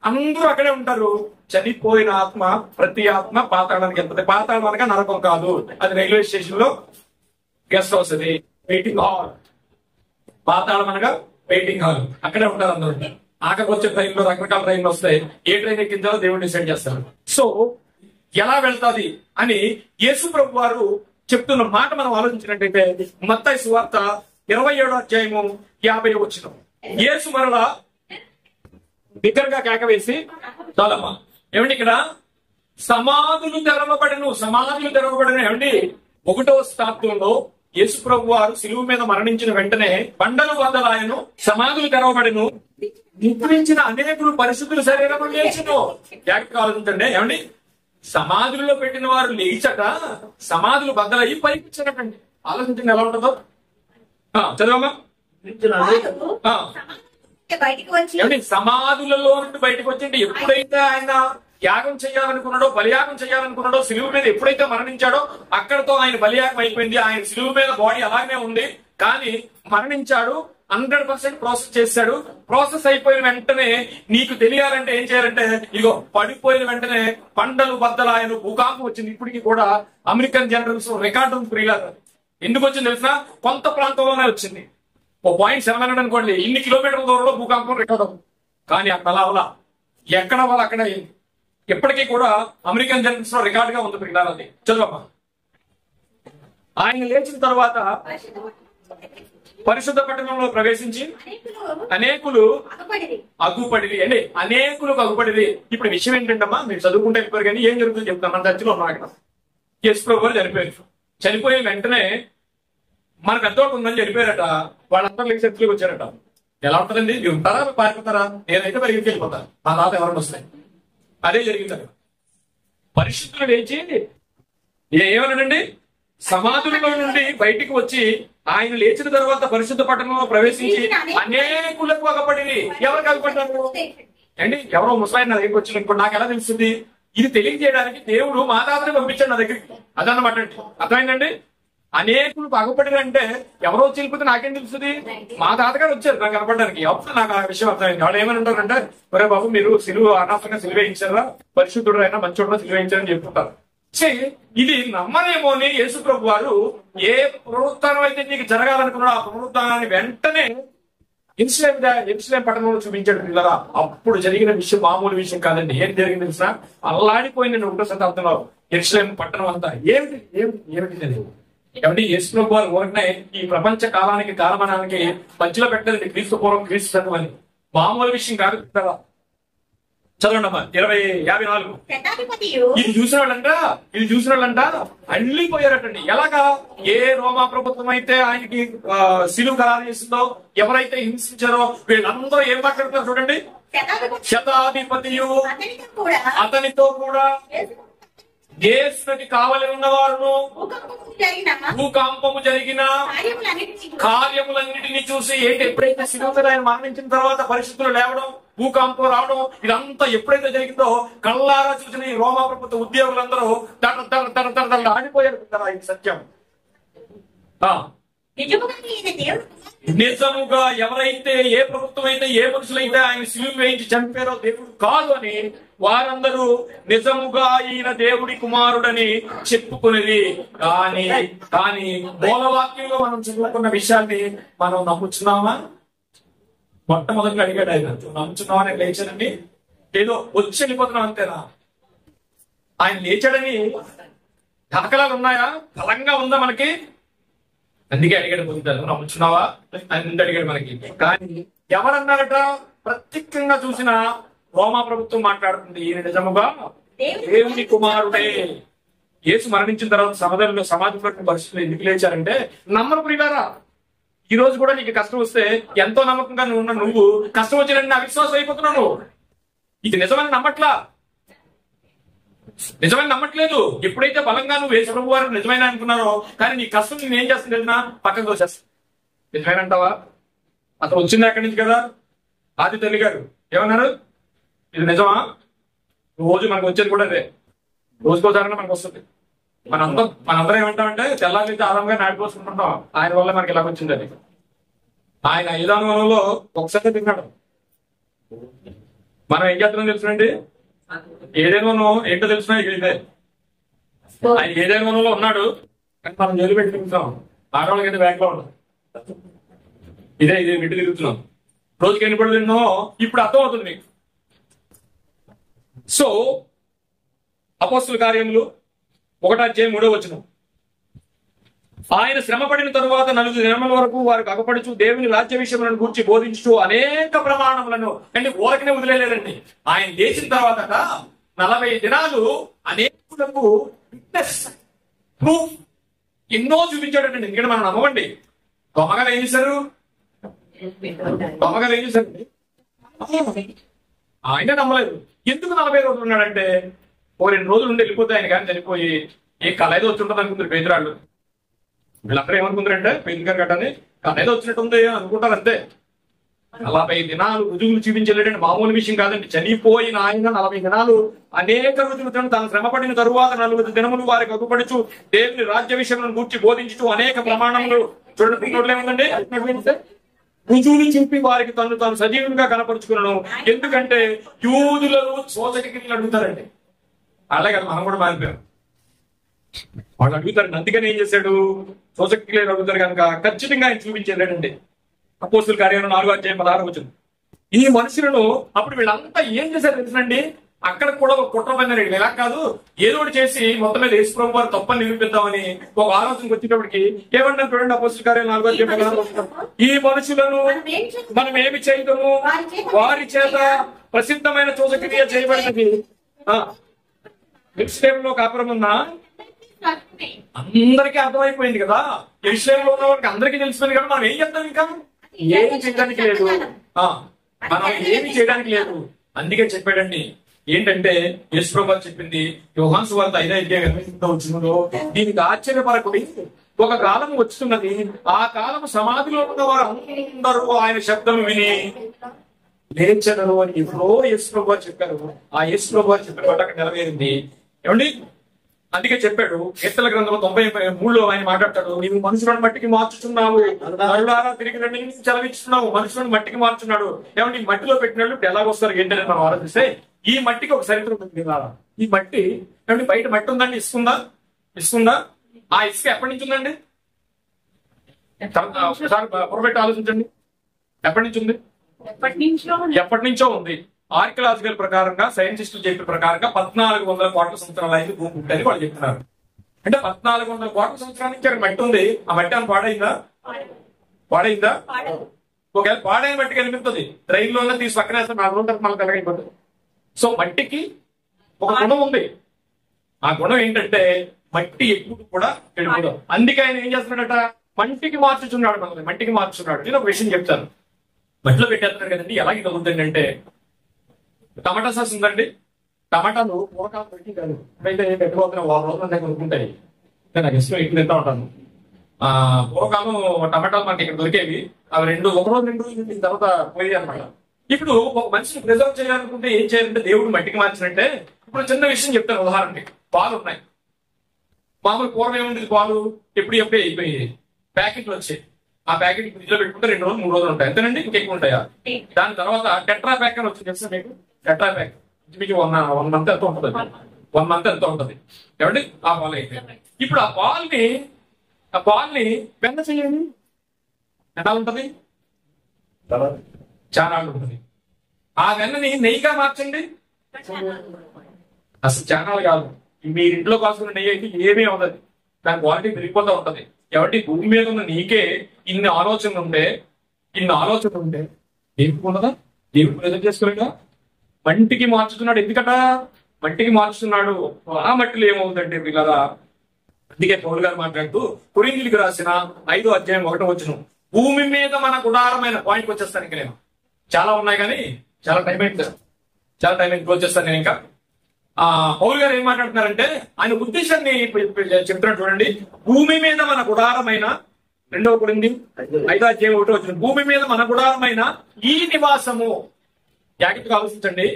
అందరూ అక్కడే ఉంటారు. చనిపోయిన ఆత్మ, ప్రతి ఆత్మ పాతాళానికి వెళ్తుంది. పాతాళం అనగా నరకం కాదు, అది రైల్వే స్టేషన్ లో గెస్ట్ హౌస్, అది వెయిటింగ్ హాల్. పాతాళం అనగా వెయిటింగ్ హాల్, అక్కడే ఉంటారు అందరూ. ఆఖరికి వచ్చే ట్రైన్లో రకరకాల ట్రైన్లు వస్తాయి, ఏ ట్రైన్ ఎక్కించాలో దేవుడు డిసైడ్ చేస్తారు. సో ఎలా వెళ్తాది అని యేసు ప్రభు వారు చెప్తున్న మాట మనం ఆలోచించినట్టయితే, మత్తయి సువార్త 27:50 యేసు మరలా బిగ్గరగా కేక వేసి, చాలమ్మా, ఏమండి ఇక్కడ సమాధులు తెరవబడను ఏమండి? 1వ శతాబ్దంలో యేసు ప్రభు వారు శిలువ మీద మరణించిన వెంటనే బండలు బద్దలాయను, సమాధులు తెరవబడను, నిద్రించిన అనేకులు పరిశుద్ధుల శరీరం లేచును. జాగ్రత్తగా ఆలోచించండి. ఏమండి? సమాధులలో పెట్టిన వారు లేచట, సమాధులు బద్దలయ్యి పైకి వచ్చారటండి. ఆలోచించండి ఎలా ఉంటుందో. చదవమ్మా. సమాధులలో నుండి బయటకు వచ్చింటే, ఎప్పుడైతే ఆయన యాగం చేయాలనుకున్నాడో, బలియాగం చేయాలనుకున్నాడో, సిలువ మీద ఎప్పుడైతే మరణించాడో అక్కడతో ఆయన బలియాగం అయిపోయింది. ఆయన సిలువ మీద బాడీ అలాగే ఉంది, కానీ మరణించాడు, 100% ప్రాసెస్ చేశాడు. ప్రాసెస్ అయిపోయిన వెంటనే నీకు తెలియాలంటే ఏం చేయాలంటే, ఇగో పడిపోయిన వెంటనే పంటలు బద్దలాయను, భూకంపం వచ్చింది. ఇప్పటికీ కూడా అమెరికన్ జనరల్స్ రికార్డు ప్రియులారు. ఎందుకు వచ్చింది తెలిసిన? కొంత ప్రాంతంలోనే వచ్చింది. 0.7 అనుకోండి, ఇన్ని కిలోమీటర్ల దూరంలో భూకంపం రికార్డు అవుతుంది. కానీ అక్కడ అలా ఎక్కడ వాళ్ళు అక్కడ అయింది. ఎప్పటికీ కూడా అమెరికన్ జనరల్స్ లో రికార్డ్ గా ఉంది ప్రియులారు. అది చదువమ్మా. ఆయన లేచిన తర్వాత పరిశుద్ధ పట్టణంలో ప్రవేశించి అనేకులు అగ్గుపడిరి అండి, అనేకులకు అగ్గుపడిరి. ఇప్పుడు విషయం ఏంటంటమ్మా, మీరు చదువుకుంటే వెళ్ళిపోయారు కానీ ఏం జరుగుతుందో చెప్తాను. మన చర్చలో ఉన్నాం అక్కడ. యేసు ప్రభు గారు చనిపోయారు. చనిపోయిన వెంటనే మన పెద్దోడు ఉందని చనిపోయారట. వాళ్ళందరూ లేచి చర్చలోకి వచ్చారట. ఎలా ఉంటుందండి? మీరు ఉంటారా, పారిపోతారా? నేనైతే పరిగెత్తి వెళ్ళిపోతాను, మా తాత ఎవరైనా వస్తాయి. అదే జరిగింది. పరిశుద్ధులు లేచి ఏమన్నాడండి? సమాధులలో నుండి బయటికి వచ్చి ఆయన లేచిన తర్వాత పరిశుద్ధ పట్టణంలో ప్రవేశించి అనేకులకు అగపడింది. ఎవరికి అగపడ్డారు అండి? ఎవరో ముసలాయి నా దగ్గరికి వచ్చిన నాకు ఎలా తెలుస్తుంది? ఇది తెలియజేయడానికి దేవుడు మా తాతని పంపించాడు నా దగ్గరికి. అదన్నమాట. అర్థమైందండి? అనేకులకు అగపడినంటే ఎవరో వెళ్ళిపోతే నాకేం తెలుస్తుంది? మా తాతగారు వచ్చారు నాకు కనపడడానికి. అప్పుడు నాకు ఆ విషయం అర్థమైంది. వాళ్ళు ఏమని ఉంటారంటే, ఒరే బాబు మీరు సిలువ అనవసరంగా సిలువేయించారా, పరిశుద్ధుడు అయినా మంచోడు సిలువేయించారని చెప్తుంటారు. ఇది నమ్మనేమో అని యేసు ప్రభు వారు ఏ పునరుత్థానం అయితే నీకు జరగాలనుకున్నాడో ఆ పునరుత్థానాన్ని వెంటనే యెరూషలేము పట్టణంలో చూపించాడు పిల్లరా. అప్పుడు జరిగిన విషయం మామూలు విషయం కాదండి. ఏం జరిగింది తెలిసిన? అల్లాడిపోయింది 1వ శతాబ్దంలో యెరూషలేము పట్టణం అంతా. ఏమిటి తెలియదు. కాబట్టి యేసు ప్రభు వారు ఊరికనే ఈ ప్రపంచ కాలానికి కాలమానానికి మధ్యలో పెట్టలేదండి. క్రీస్తు పూర్వం క్రీస్తు శకం అని. మామూలు విషయం కాదు పిల్లరా. చదవండి అమ్మా. 54. ఇది చూసిన వాళ్ళంట అల్లిపోయారటండి. ఎలాగా? ఏ రోమా ప్రభుత్వం అయితే ఆయనకి సిలువ ఖరారు చేసిందో, ఎవరైతే హింసించారో వీళ్ళందరూ ఏం మాట్లాడుతున్నారు చూడండి. శతాధిపతియు అతనితో కూడా యేసుకి కావలి ఉన్నవారును భూకంపము జరిగిన కార్యములన్నిటినీ చూసి ఏంటి? ఎప్పుడైతే సిలువ ఆయన మరణించిన తర్వాత పరిస్థితులు లేవడం, భూకంపం రావడం, ఇదంతా ఎప్పుడైతే జరిగిందో కళ్ళారా చూసిన ఈ రోమా ప్రభుత్వ ఉద్యోగులందరూ ఆడిపోయారు. ఇది సత్యం. నిజముగా ఎవరైతే, ఏ ప్రభుత్వం అయితే, ఏ మనుషులైతే ఆయన సిలువ వేయించి చంపారో దేవుడు కాదు అని వారందరూ నిజముగా ఈయన దేవుడి కుమారుడని చెప్పుకునేది. కానీ మూలవాక్యంలో మనం చదువుకున్న విషయాన్ని మనం నమ్ముచున్నామా? మొట్టమొదటిగా అడిగాడు ఆయన, నమ్ముచున్నామని లేచాడండి. ఏదో వచ్చి వెళ్ళిపోతున్నాం అంతేనా? ఆయన లేచాడని దాఖలాలు ఉన్నాయా? బలంగా ఉందా మనకి? అందుకే అడిగాడు. పొందుతారు నమ్ముచున్నావా అని అడిగాడు మనకి. కానీ ఎవరన్నారట? ప్రత్యేకంగా చూసిన రోమా ప్రభుత్వం మాట్లాడుతుంది, ఈయన నిజముగా దేవుని కుమారుడే. యేసు మరణించిన తర్వాత సమాధిలో పరిస్థితులు ఎందుకు లేచారంటే నమ్మరు ప్రియులారా. ఈ రోజు కూడా నీకు కష్టం వస్తే ఎంతో నమ్మకంగా నువ్వు కష్టం వచ్చినట్టు నా విశ్వాసం అయిపోతున్నావు. ఇది నిజమని నమ్మట్లేదు. ఎప్పుడైతే బలంగా నువ్వు యేసు ప్రభు వారు నిజమైన అనుకున్నారో, కానీ నీ కష్టం నేను ఏం చేస్తుంది తెలిసిన? పక్కకు వచ్చేస్తా. నిజమైన అంటావా? అతను వచ్చింది అక్కడి నుంచి కదా. ఆది తల్లి గారు ఏమన్నారు? ఇది నిజమా? రోజు మనకు వచ్చేది కూడా అదే. రోజుకోసారైనా మనకు వస్తుంది. మనందరం ఏమంటామంటే తెల్లారి ఆరంగా నాడిపోసుకుంటుంటాం. ఆయన వల్ల మనకి ఇలా వచ్చింది అది. ఆయన ఐదానంలో ఒకసారి తిన్నాడు. మనం ఏం చేస్తున్నాం తెలుసునండి? ఏదైనా ఏంటో తెలిసినా ఇదే. ఆయన ఏదైనా వనంలో ఉన్నాడు, కానీ మనం జైలు పెట్టుకుంటాం. ఆడవాళ్ళకైతే బ్యాంక్ లో ఉన్నాం. ఇదే ఇంటి తిరుగుతున్నాం. రోజుకి ఎన్ని పడి తిన్నామో ఇప్పుడు అర్థం అవుతుంది మీకు. సో అపోస్తుల కార్యములు 1:3 ఆయన శ్రమ పడిన తరువాత 4 దినముల వరకు వారికి అగపడుచు దేవుని రాజ్య విషయములను గురించి బోధించు అనేక ప్రమాణములను అంటే ఊరకనే వదిలేలేదండి. ఆయన లేచిన తర్వాత 40 దినాలు అనేకులకు విట్నెస్ ప్రూఫ్ ఎన్నో చూపించాడండి. ఎందుకంటే మనం నమ్మవండి. దొమ్మగారు ఏం చేశారు? ఆయన నమ్మలేదు. ఎందుకు 40 రోజులు ఉన్నాడంటే, 2 రోజులు ఉండి వెళ్ళిపోతే ఆయన కానీ చనిపోయి ఏ కళ ఏదో వచ్చి ఉంటుంది అనుకుంటారు పేదరాళ్ళు. వీళ్ళందరూ ఏమనుకుంటారంటే పేదరు గారు కట్టని కళ ఏదో వచ్చినట్టుంది అనుకుంటారు అంతే. 40 దినాలు రుజువులు చూపించలేడండి. మామూలు విషయం కాదండి. చనిపోయిన ఆయన 40 దినాలు అనేక రుజువులు తాను శ్రమ పడిన తరువాత 40 దినములు వారికి అగ్గుపడుచు దేవుని రాజ్య విషయములను గూర్చి బోధించుతూ అనేక ప్రమాణములు చూడండి. ఏముందండి? రుజువులు చూపి వారికి తను తాను సజీవంగా కనపరుచుకున్నాను. ఎందుకంటే యూదులను శోధకి అడుగుతారండి. అలాగే మనం కూడా మారిపోయాం. వాళ్ళు అడుగుతారండి. అందుకని ఏం చేశాడు? శోధకి అడుగుతారు కనుక ఖచ్చితంగా ఆయన చూపించాడండి. అపోస్తుల కార్యాలు 4:16 ఈ మనుషులను అప్పుడు వీళ్ళంతా ఏం చేశారు తెలుసునండి? అక్కడ కూడా ఒక కుట్ర పడినారు. ఇలా కాదు, ఏదో ఒకటి చేసి మొత్తం మీద యేసుప్రభు వారు తప్పని నిరూపిద్దామని ఒక ఆలోచనకు వచ్చేటప్పటికి ఏమన్నారు చూడండి. అపోస్తుల కార్యాలు 4:16 ఈ మనుషులను మనం ఏమి చేయటము, వారి చేత ప్రసిద్ధమైన శోధక్రియ చేయబడినది యెరూషలేములో కాపురం ఉన్న అందరికీ అర్థమైపోయింది కదా. యెరూషలేములో ఉన్న వారికి అందరికీ తెలిసిపోయింది కదా. మనం ఏం చేద్దాం? ఇంకా ఏమి చేయడానికి లేదు. మనం ఏమి చేయడానికి లేదు. అందుకే చెప్పాడండి. ఏంటంటే యేసుప్రభు చెప్పింది యోహాను సువార్త 5:28 దీనికి ఆశ్చర్యపరకుడి, ఒక కాలం వస్తున్నది, ఆ కాలం సమాధిలో ఉన్న వారు అందరూ ఆయన శబ్దం విని లేచరు అని ఎప్పుడో యేసుప్రభు చెప్పారు. ఆ యేసుప్రభు చెప్పిన మాట అక్కడ నెరవేరింది. ఏమండి? అందుకే చెప్పాడు కీర్తనల గ్రంథంలో 93 ఆయన మాట్లాడతాడు, నీవు మనుషులను మట్టికి మార్చుతున్నావు, నరులారా తిరిగి రండి చలవిస్తున్నావు, మనుషులను మట్టికి మార్చున్నాడు. ఏమంటే ఈ మట్టిలో పెట్టినట్లు ఇప్పుడు ఎలాగొస్తారు ఏంటని మనం ఆలోచిస్తే ఈ మట్టికి ఒక చరిత్ర ఉంటుంది కదా. ఈ మట్టి ఏమంటే బయట మట్టి ఉందండి, ఇసుకుందా? ఆ ఇసుక ఎప్పటి నుంచి ఉందండి? ఒకసారి పొరబెట్టి ఆలోచించండి. ఎప్పటి నుంచి ఉంది? ఎప్పటి నుంచో ఉంది. ఆర్కియలాజికల్ ప్రకారంగా, సైంటిస్టులు చెప్పిన ప్రకారంగా 1400 కోట్ల సంవత్సరాలు అయింది భూమి ఉంటుందని వాళ్ళు చెప్తున్నారు. అంటే 1400 కోట్ల సంవత్సరాల నుంచి అక్కడ మట్టి ఉంది. ఆ మట్టి అని పాడైందా? ఒకవేళ పాడైన మట్టి కనిపిస్తుంది. ట్రైన్లోనే తీసి పక్కన వేస్తే 4 రోజుల మళ్ళీ తెలగైపోతుంది. సో మట్టికి ఒక గుణం ఉంది. ఆ గుణం ఏంటంటే మట్టి ఎప్పుడు కూడా చెడిపోదు. అందుకే ఆయన ఏం చేస్తున్నాడట? మట్టికి మార్చుతున్నాడు. మనల్ని మట్టికి మార్చుతున్నాడు. నేను ఒక విషయం చెప్తాను. మట్టిలో పెట్టేస్తున్నాడు కదండి. ఎలాగే తగ్గుతుంది అంటే టమాటా సాస్ ఉందండి. టమాటాలు పూరకాలు పెట్టి కాదు అయితే పెట్టుకోవాలని 1 రోజుల దగ్గర కొనుక్కుంటాయి. నాకు ఇష్టం ఇక్కడ తింటా ఉంటాను. పూర్వకాలం టమాటాలు మనకి ఇక్కడ దొరికేవి. అవి ఒక రోజు 2 రోజులు తర్వాత పోయి అనమాట. ఇప్పుడు ఒక మనిషిని ప్రిజర్వ్ చేయాలనుకుంటే ఏం చేయాలంటే దేవుడు మట్టికి మార్చినట్టే. ఇప్పుడు చిన్న విషయం చెప్తాను. ఉదాహరణకి పాలు ఉన్నాయి. మామూలు పూర్వం ఏముండేది? పాలు ఎప్పుడు అయిపోయి ప్యాకెట్లు వచ్చాయి. ఆ ప్యాకెట్ ఫ్రిడ్జ్ లో పెట్టుకుంటే 2 రోజులు 3 రోజులు ఉంటాయి. అంతేనండి, ఇంకెక్కువ ఉంటాయా? దాని తర్వాత టెట్రా ప్యాక్ అని వచ్చింది తెలుసా మీకు? టెట్రా ప్యాక్ మీకు 1 మంత్ ఎంత ఉంటుంది? 1 మంత్ ఎంత ఉంటుంది ఏమండి? ఆ పాలు అయిపోయింది. ఇప్పుడు ఆ పాల్ని వెన్న చేయండి, ఎలా ఉంటది? చాలా ఉంటుంది. ఆ వెన్నని నెయ్యిగా మార్చండి, అసలు ఛానల్ కాదు. మీరు ఇంట్లో కాసుకున్న నెయ్యి అయితే ఏమీ అవుతుంది, దాని క్వాలిటీ పెరిగిపోతూ ఉంటది. ఎవరి భూమి మీద ఉన్న నీకే ఇన్ని ఆలోచనలు ఉంటే దేవుడికి ఉండదా? దేవుడు ప్రజలు చేసుకోలేదా? మట్టికి మార్చుతున్నాడు. ఎందుకట మట్టికి మార్చుతున్నాడు? ఆ మట్టిలో ఏమవుతుందంటే పిల్లరా, అందుకే పౌలు గారు మాట్లాడుతూ కొరింథీయులకు రాసిన 5:1 భూమి మీద మన గుడారమైన పాయింట్కి వచ్చేస్తాను. ఇంకా నేను చాలా ఉన్నాయి కానీ చాలా టైం అయింది క్లోజ్ చేస్తాను నేను. ఇంకా పౌలు గారు ఏం మాట్లాడుతున్నారంటే ఆయన ఉద్దేశాన్ని చెప్తున్నాడు చూడండి. భూమి మీద మన గుడారమైన 2 కొరింథీయులు 5:1 భూమి మీద మన గుడారమైన ఈ నివాసము. జాగ్రత్తగా ఆలోచించండి.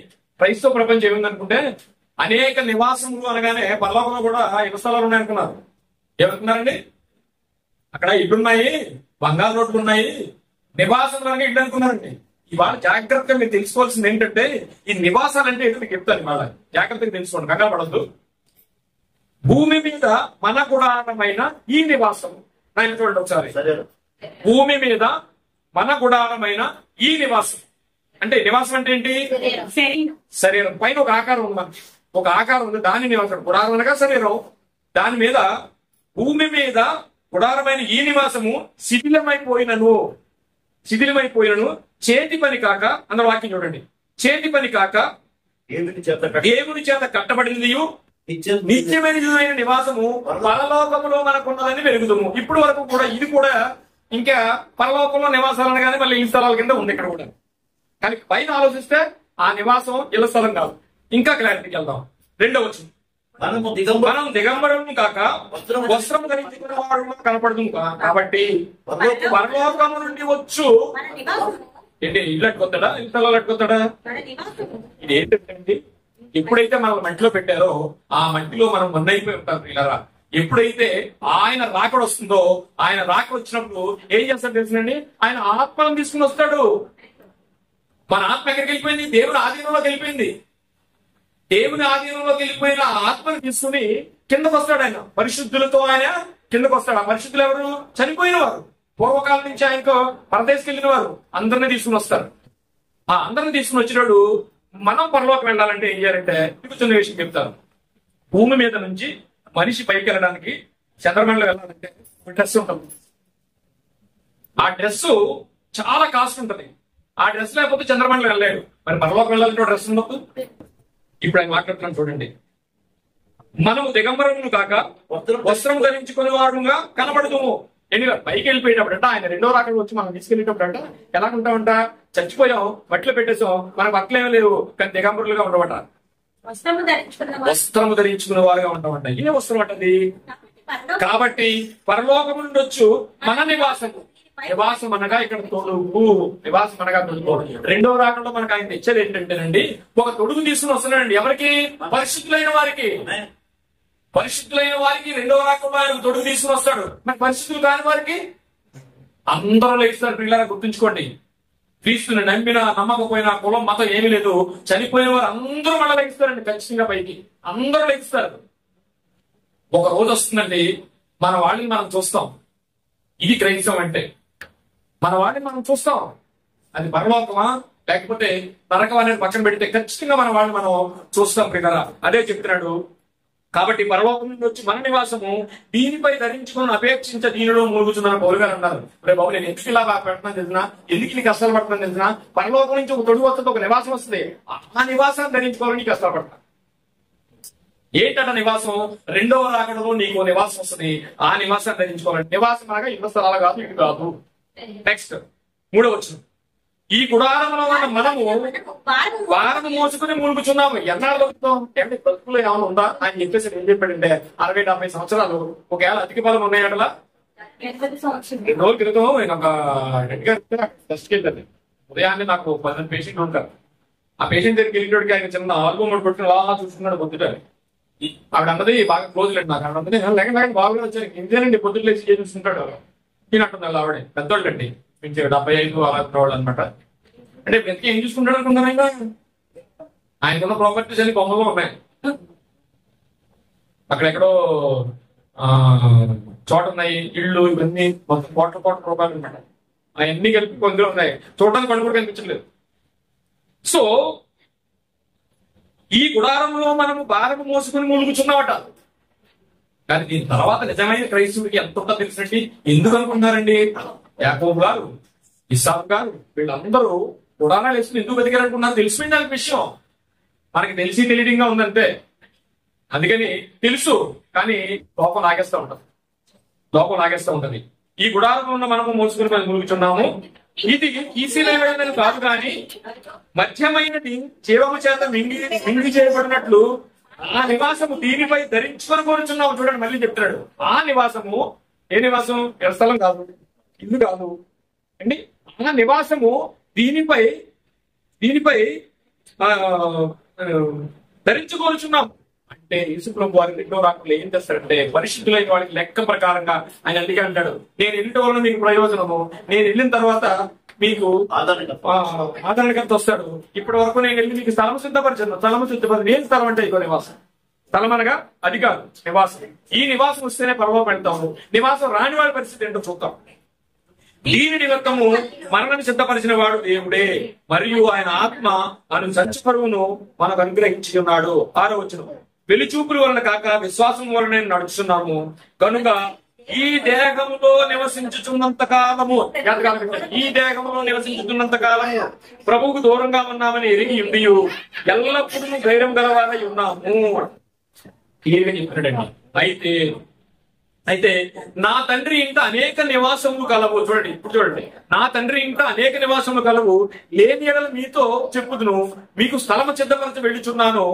క్రైస్తవ ప్రపంచం ఏముందనుకుంటే అనేక నివాసములు అనగానే పరలోకంలో కూడా ఇళ్ల స్థలాలు ఉన్నాయనుకున్నారు. ఏమనుకున్నారండి? అక్కడ ఇళ్ళున్నాయి, బంగారు రోడ్లు ఉన్నాయి, నివాసం అనగా ఇళ్ళు అనుకున్నారండి. ఇవాళ జాగ్రత్తగా మీరు తెలుసుకోవాల్సింది ఏంటంటే ఈ నివాసాలు అంటే ఏంటో మీకు చెప్తాను. ఇవాళ జాగ్రత్తగా తెలుసుకోండి, కంగారు పడద్దు. భూమి మీద మన గుడారమైన ఈ నివాసం. ఆయన చూడండి ఒకసారి. భూమి మీద మన గుడారమైన ఈ నివాసం అంటే నివాసం అంటే ఏంటి? శరీరం పైన ఒక ఆకారం ఉంది, ఒక ఆకారం ఉంది, దాని నివాసం. గుడారం అనగా శరీరం. దాని మీద భూమి మీద గుడారమైన ఈ నివాసము శిథిలమైపోయినను చేతి పని కాక అన్న వాక్యం చూడండి. చేతి పని కాక దేవుని చేత కట్టబడింది నిత్యమైన నివాసము పరలోకములో మనకున్నదని వెలుగుతాము. ఇప్పుడు వరకు కూడా ఇది కూడా ఇంకా పరలోకంలో నివాసాలు అనగానే మళ్ళీ ఈ స్థలాల కింద ఉంది ఇక్కడ కూడా. కానీ పైన ఆలోచిస్తే ఆ నివాసం ఇళ్ల స్థలం కాదు. ఇంకా క్లారిటీకి వెళ్దాం. 2వ వచనం మనం దిగంబరం కాక వస్త్రం ధరించిన వాడు కనపడుతుంది కాబట్టి పరలోకము నుండి వచ్చు ఏంటి ఇల్లు అట్టుకొస్తాడా, ఇల్లు స్థలాలు అట్టుకొస్తాడా? ఇది ఏంటంటే ఎప్పుడైతే మనం మట్టిలో పెట్టారో ఆ మట్టిలో మనం మన్నైపోయి ఉంటాం. ఇలా ఎప్పుడైతే ఆయన రాకడ వస్తుందో, ఆయన రాకడ వచ్చినప్పుడు ఏం చేస్తాడు తెలుసునండి, ఆయన ఆత్మను తీసుకుని వస్తాడు. మన ఆత్మ ఎక్కడికి వెళ్ళిపోయింది? దేవుని ఆధీనంలోకి వెళ్ళిపోయింది. దేవుని ఆధీనంలోకి వెళ్ళిపోయిన ఆత్మను తీసుకుని కిందకు వస్తాడు ఆయన. పరిశుద్ధులతో ఆయన కిందకు వస్తాడు. ఆ పరిశుద్ధులు ఎవరు? చనిపోయిన వారు, పూర్వకాలం నుంచి ఆయనకు పరదేశకి వెళ్ళిన వారు అందరినీ తీసుకుని వస్తారు. ఆ అందరిని తీసుకుని వచ్చినాడు. మనం పరలోకి వెళ్ళాలంటే ఏం చేయాలంటే మీకు చిన్న విషయం చెప్తాను. భూమి మీద నుంచి మనిషి పైకి వెళ్ళడానికి, చంద్రమండలం వెళ్ళాలంటే ఒక డ్రెస్ ఉంటుంది. ఆ డ్రెస్ చాలా కాస్ట్ ఉంటుంది. ఆ డ్రెస్ లేకపోతే చంద్రమండలం వెళ్ళలేడు. మరి పరలోకి వెళ్ళాలంటే డ్రెస్ ఉండదు. ఇప్పుడు ఆయన మాట్లాడుతున్నాను చూడండి. మనము దిగంబరమును కాక వస్త్రం ధరించుకునే వాడుగా కనబడదుము. పైకి వెళ్ళిపోయేటప్పుడు అంట ఆయన రెండో రాకడ వచ్చి మనం తీసుకెళ్ళేటప్పుడు అంట ఎలా ఉంటామంట, చచ్చిపోయాం, బట్టలు పెట్టేసాం, మనకు బట్టలు ఏమీ లేవు, కానీ దిగంబరులుగా ఉండమంట. వస్త్రము ధరించుకునే వారుగా ఉంటామంట. ఏ వస్త్రం అంటది? కాబట్టి పరలోకం నుండి వచ్చు మన నివాసము. నివాసం అనగా ఇక్కడ తొడుగు, నివాసం అనగా తొడుగు. రెండో రాకడలో మనకు ఆయన తెచ్చేది ఏంటంటేనండి, ఒక తొడుగు తీసుకుని వస్తున్నాడండి. ఎవరికి? పరిశుద్ధులైన వారికి. పరిశుద్ధులైన వారికి రెండవ రాకడలో ఆయన తొడుగు తీసుకుని వస్తాడు. మరి పరిశుద్ధులు కాని వారికి అందరూ లేస్తారు. పిల్లల గుర్తుంచుకోండి, క్రీస్తుని నమ్మినా నమ్మకపోయినా కులం మతం ఏమీ లేదు, చనిపోయిన వారు అందరూ మళ్ళీ లెగిస్తారండి. ఖచ్చితంగా పైకి అందరూ లెగిస్తారు. ఒక రోజు వస్తుందండి, మన వాళ్ళని మనం చూస్తాం. ఇది క్రైస్తవం అంటే. మన వాడిని మనం చూస్తాం. అది పరలోకమా లేకపోతే నరకం అనేది పక్కన పెడితే ఖచ్చితంగా మన వాళ్ళని మనం చూస్తాం కదా. అదే చెప్తున్నాడు. కాబట్టి పరలోకం నుండి వచ్చి మన నివాసము దీనిపై ధరించుకుని అపేక్షించ దీనిలో మూలుగుతున్న పౌలు గారు అన్నారు. రే బాబు, నేను ఎందుకు ఇలా పెడుతున్నాను తెలిసిన, ఎందుకు నీకు కష్టాలు పడుతున్నాను తెలిసిన, పరలోకం నుంచి ఒక తొడుగు వస్తుంది, ఒక నివాసం వస్తుంది. ఆ నివాసాన్ని ధరించుకోవాలని నీకు కష్టాలు పడతా. ఏంటంట నివాసం? రెండవ రాకడలో నీకు నివాసం వస్తుంది. ఆ నివాసాన్ని ధరించుకోవాలంటే నివాసం అనగా ఇళ్ల స్థలాలు కాదు, ఇటు కాదు. నెక్స్ట్ 3వ వచనం. ఈ గుడారంలో ఉన్న మనము వారము మోసుకుని మూలుగుచున్నాము. ఎన్నాళ్ళు దొరుకుతాం? అంటే బతుకులో ఏమైనా ఉందా అని చెప్పేసి ఏం చెప్పాడంటే 60-70 సంవత్సరాలు ఒకవేళ అధిక బలం ఉన్నాయటలా. 2 రోజుల క్రితం నేను ఒక టెస్ట్కి వెళ్ళాను. ఉదయాన్నే నాకు 10 పేషెంట్ ఉంటారు. ఆ పేషెంట్ దగ్గరికి వెళ్ళేటోడికి ఆయన చిన్న ఆల్బమ్ పట్టుకుని అలా చూసుకున్నాడు పొద్దుట. ఆవిడ అన్నది బాగా క్లోజ్ లేదు నాకు. ఆవిడ అన్నది లేక బాగా వచ్చాను, ఇంతేనండి పొద్దుట లేచి చూస్తుంటాడు ఈయనట్టుంది. ఆవిడ పెద్దోళ్ళండి, 75 అలా వాళ్ళు అనమాట. అంటే వెతికి ఏం చూసుకుంటాడు అనుకుంటాను. ఆయనకున్న ప్రాపర్టీస్ అన్ని బొమ్మలో ఉన్నాయి. అక్కడెక్కడో చోట ఉన్నాయి, ఇళ్ళు, ఇవన్నీ మొత్తం కోట్ల రూపాయలు అనమాట. అవన్నీ కలిపి కొందరు ఉన్నాయి. చూడడానికి కొన్ని కూడా కనిపించలేదు. సో ఈ గుడారంలో మనము భారము మోసుకుని మూలుగుచున్నామట. కానీ దీని తర్వాత నిజమైన క్రైస్తవుడికి ఎంత ఉందో తెలిసినట్టు ఎందుకు అనుకుంటున్నారండి? యాకోబు గారు, ఇస్సాకు గారు, వీళ్ళందరూ గుడారాలు వేసుకుని ఎందుకు బతికారనుకున్నారు? తెలిసిపోయింది దానికి విషయం. మనకి తెలిసి తెలియడంగా ఉందంటే. అందుకని తెలుసు, కానీ లోపం లాగేస్తూ ఉంటది. ఈ గుడారంలో ఉన్న మనము మోసుకుని మనం ములుగుచున్నాము. ఇది ఈసీలైనది కాదు, కానీ మధ్యమైనది జీవము చేత మింగి చేయబడినట్లు ఆ నివాసము దీనిపై ధరించుకొని కోరుచున్నాము. చూడండి, మళ్ళీ చెప్తున్నాడు. ఆ నివాసము ఏ నివాసం? స్థలం కాదు, ఇల్లు కాదు అండి. ఆ నివాసము దీనిపై ధరించుకోరుచున్నాం. అంటే యేసుప్రభు వారి రెండో రాకడలో ఏం చేస్తాడంటే పరిశుద్ధులైన వాడికి లెక్క ప్రకారంగా ఆయన అందుకే అంటాడు, నేను వెళ్ళటం వల్ల మీకు ప్రయోజనము, నేను వెళ్ళిన తర్వాత మీకు ఆదరణకర్త వస్తాడు. ఇప్పటి వరకు నేను వెళ్ళి మీకు స్థలము సిద్ధపరిచాను. నేను స్థలం అంటే ఇగో నివాసం. స్థలం అనగా అది కాదు, నివాసం. ఈ నివాసం వస్తేనే పరలోకం వెళ్తాము. నివాసం రాని వాడి పరిస్థితి ఏంటో చూద్దాం. దీని నిమిత్తము మరణం సిద్ధపరిచిన వాడు దేవుడే, మరియు ఆయన ఆత్మ అను సంచపరువును మనకు అనుగ్రహించి ఉన్నాడు. 6వ వచనం. వెలుచూపుల వలన కాక విశ్వాసం వలన నడుచున్నాము కనుక ఈ దేహములో నివసించుచున్నంత కాలము ప్రభువుకు దూరంగా ఉన్నామని ఎరిగి ఉండి ఎల్లప్పుడూ ధైర్యం గలవారై ఉన్నాము. అయితే నా తండ్రి ఇంట అనేక నివాసములు కలవు. చూడండి, ఇప్పుడు చూడండి. నా తండ్రి ఇంట అనేక నివాసములు కలవు, లేని ఎడల మీతో చెప్పుదును, మీకు స్థలము సిద్ధపరచ వెళ్ళుచున్నాను.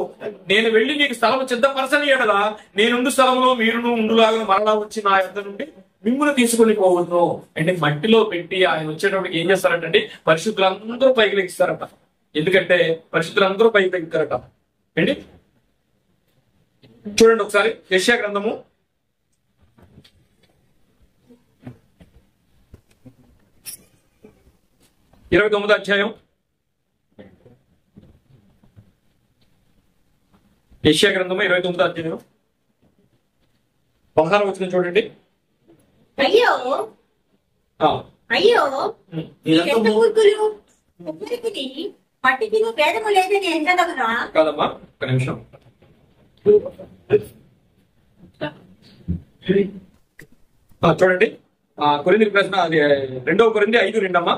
నేను వెళ్ళి మీకు స్థలము సిద్ధపరచని ఎడల నేనుండు స్థలంలో మీరును ఉండులాగా మరలా వచ్చి నా యొద్ద నుండి మిమ్మల్ని తీసుకుని పోవద్దు. అంటే మట్టిలో పెట్టి ఆయన వచ్చేటప్పటికి ఏం చేస్తారంటే పరిశుద్ధులందరూ పైకి లెగిస్తారట. ఎందుకంటే పరిశుద్ధులందరూ పైకి లెగుతారట అండి. చూడండి ఒకసారి యెషయా గ్రంథము 29వ అధ్యాయం యెషయా గ్రంథము 29వ అధ్యాయం 16వ వచనం చూడండి. అయ్యో ఆ, అయ్యో ఇదంతా ఎంత మూర్ఖులు ముగ్గురికి పట్టికి భేదము లేదని ఎంతగదునా? కాదమ్మా, ఒక నిమిషం. చూడండి, కొరింథీయులకు రాసిన అది 2వ కొరింథీ 5:2 అమ్మా.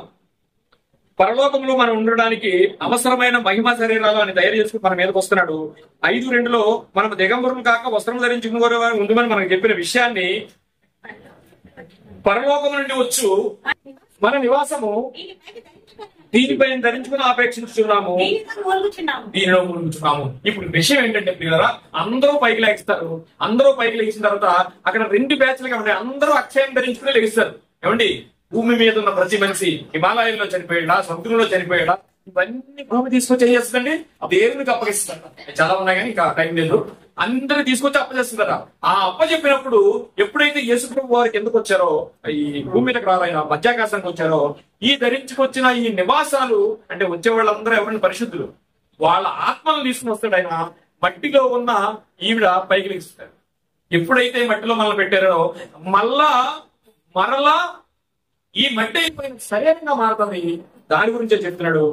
పరలోకంలో మనం ఉండడానికి అవసరమైన మహిమ శరీరాలు అని తయారు చేసుకుని మన మీదకి వస్తున్నాడు. 5:2లో మనం దిగంబరులు కాక వస్త్రం ధరించుకుని ఉందని మనకు చెప్పిన విషయాన్ని పరలోకం నుండి వచ్చు మన నివాసము దీనిపై ధరించుకుని ఆపేక్షించున్నాము, దీనిలో మునుగుచున్నాము. ఇప్పుడు విషయం ఏంటంటే పిల్లరా, అందరూ పైకి లేస్తారు. అందరూ పైకి లేచిన తర్వాత అక్కడ 2 బ్యాచ్లుగా ఉంటాయి. అందరూ అక్షయం ధరించుకుని లెగిస్తారు. ఏమండి, భూమి మీద ఉన్న ప్రతి మనిషి హిమాలయాల్లో చనిపోయాడా, సముద్రంలో చనిపోయాడా, ఇవన్నీ భూమి తీసుకొచ్చి చేస్తుందండి, దేవునికి అప్పగిస్తాడు. చాలా ఉన్నాయి కానీ ఇంకా టైం లేదు. అందరూ తీసుకొచ్చి అప్పచేస్తుంటారా. ఆ అప్ప చెప్పినప్పుడు ఎప్పుడైతే యేసుప్రభు వారికి ఎందుకు వచ్చారో, ఈ భూమి మీదకి రాలైన మధ్యాకాశానికి వచ్చారో, ఈ ధరించుకొచ్చిన ఈ నివాసాలు అంటే వచ్చే వాళ్ళందరూ ఎవరైనా పరిశుద్ధులు, వాళ్ళ ఆత్మను తీసుకుని వస్తాడు ఆయన. మట్టిలో ఉన్న ఈవిడ పైకి లేస్తారు. ఎప్పుడైతే మట్టిలో మనల్ని పెట్టారో మరలా ఈ మట్టి అయిపోయిన శరీరంగా మారుతుంది. దాని గురించే చెప్తున్నాడు.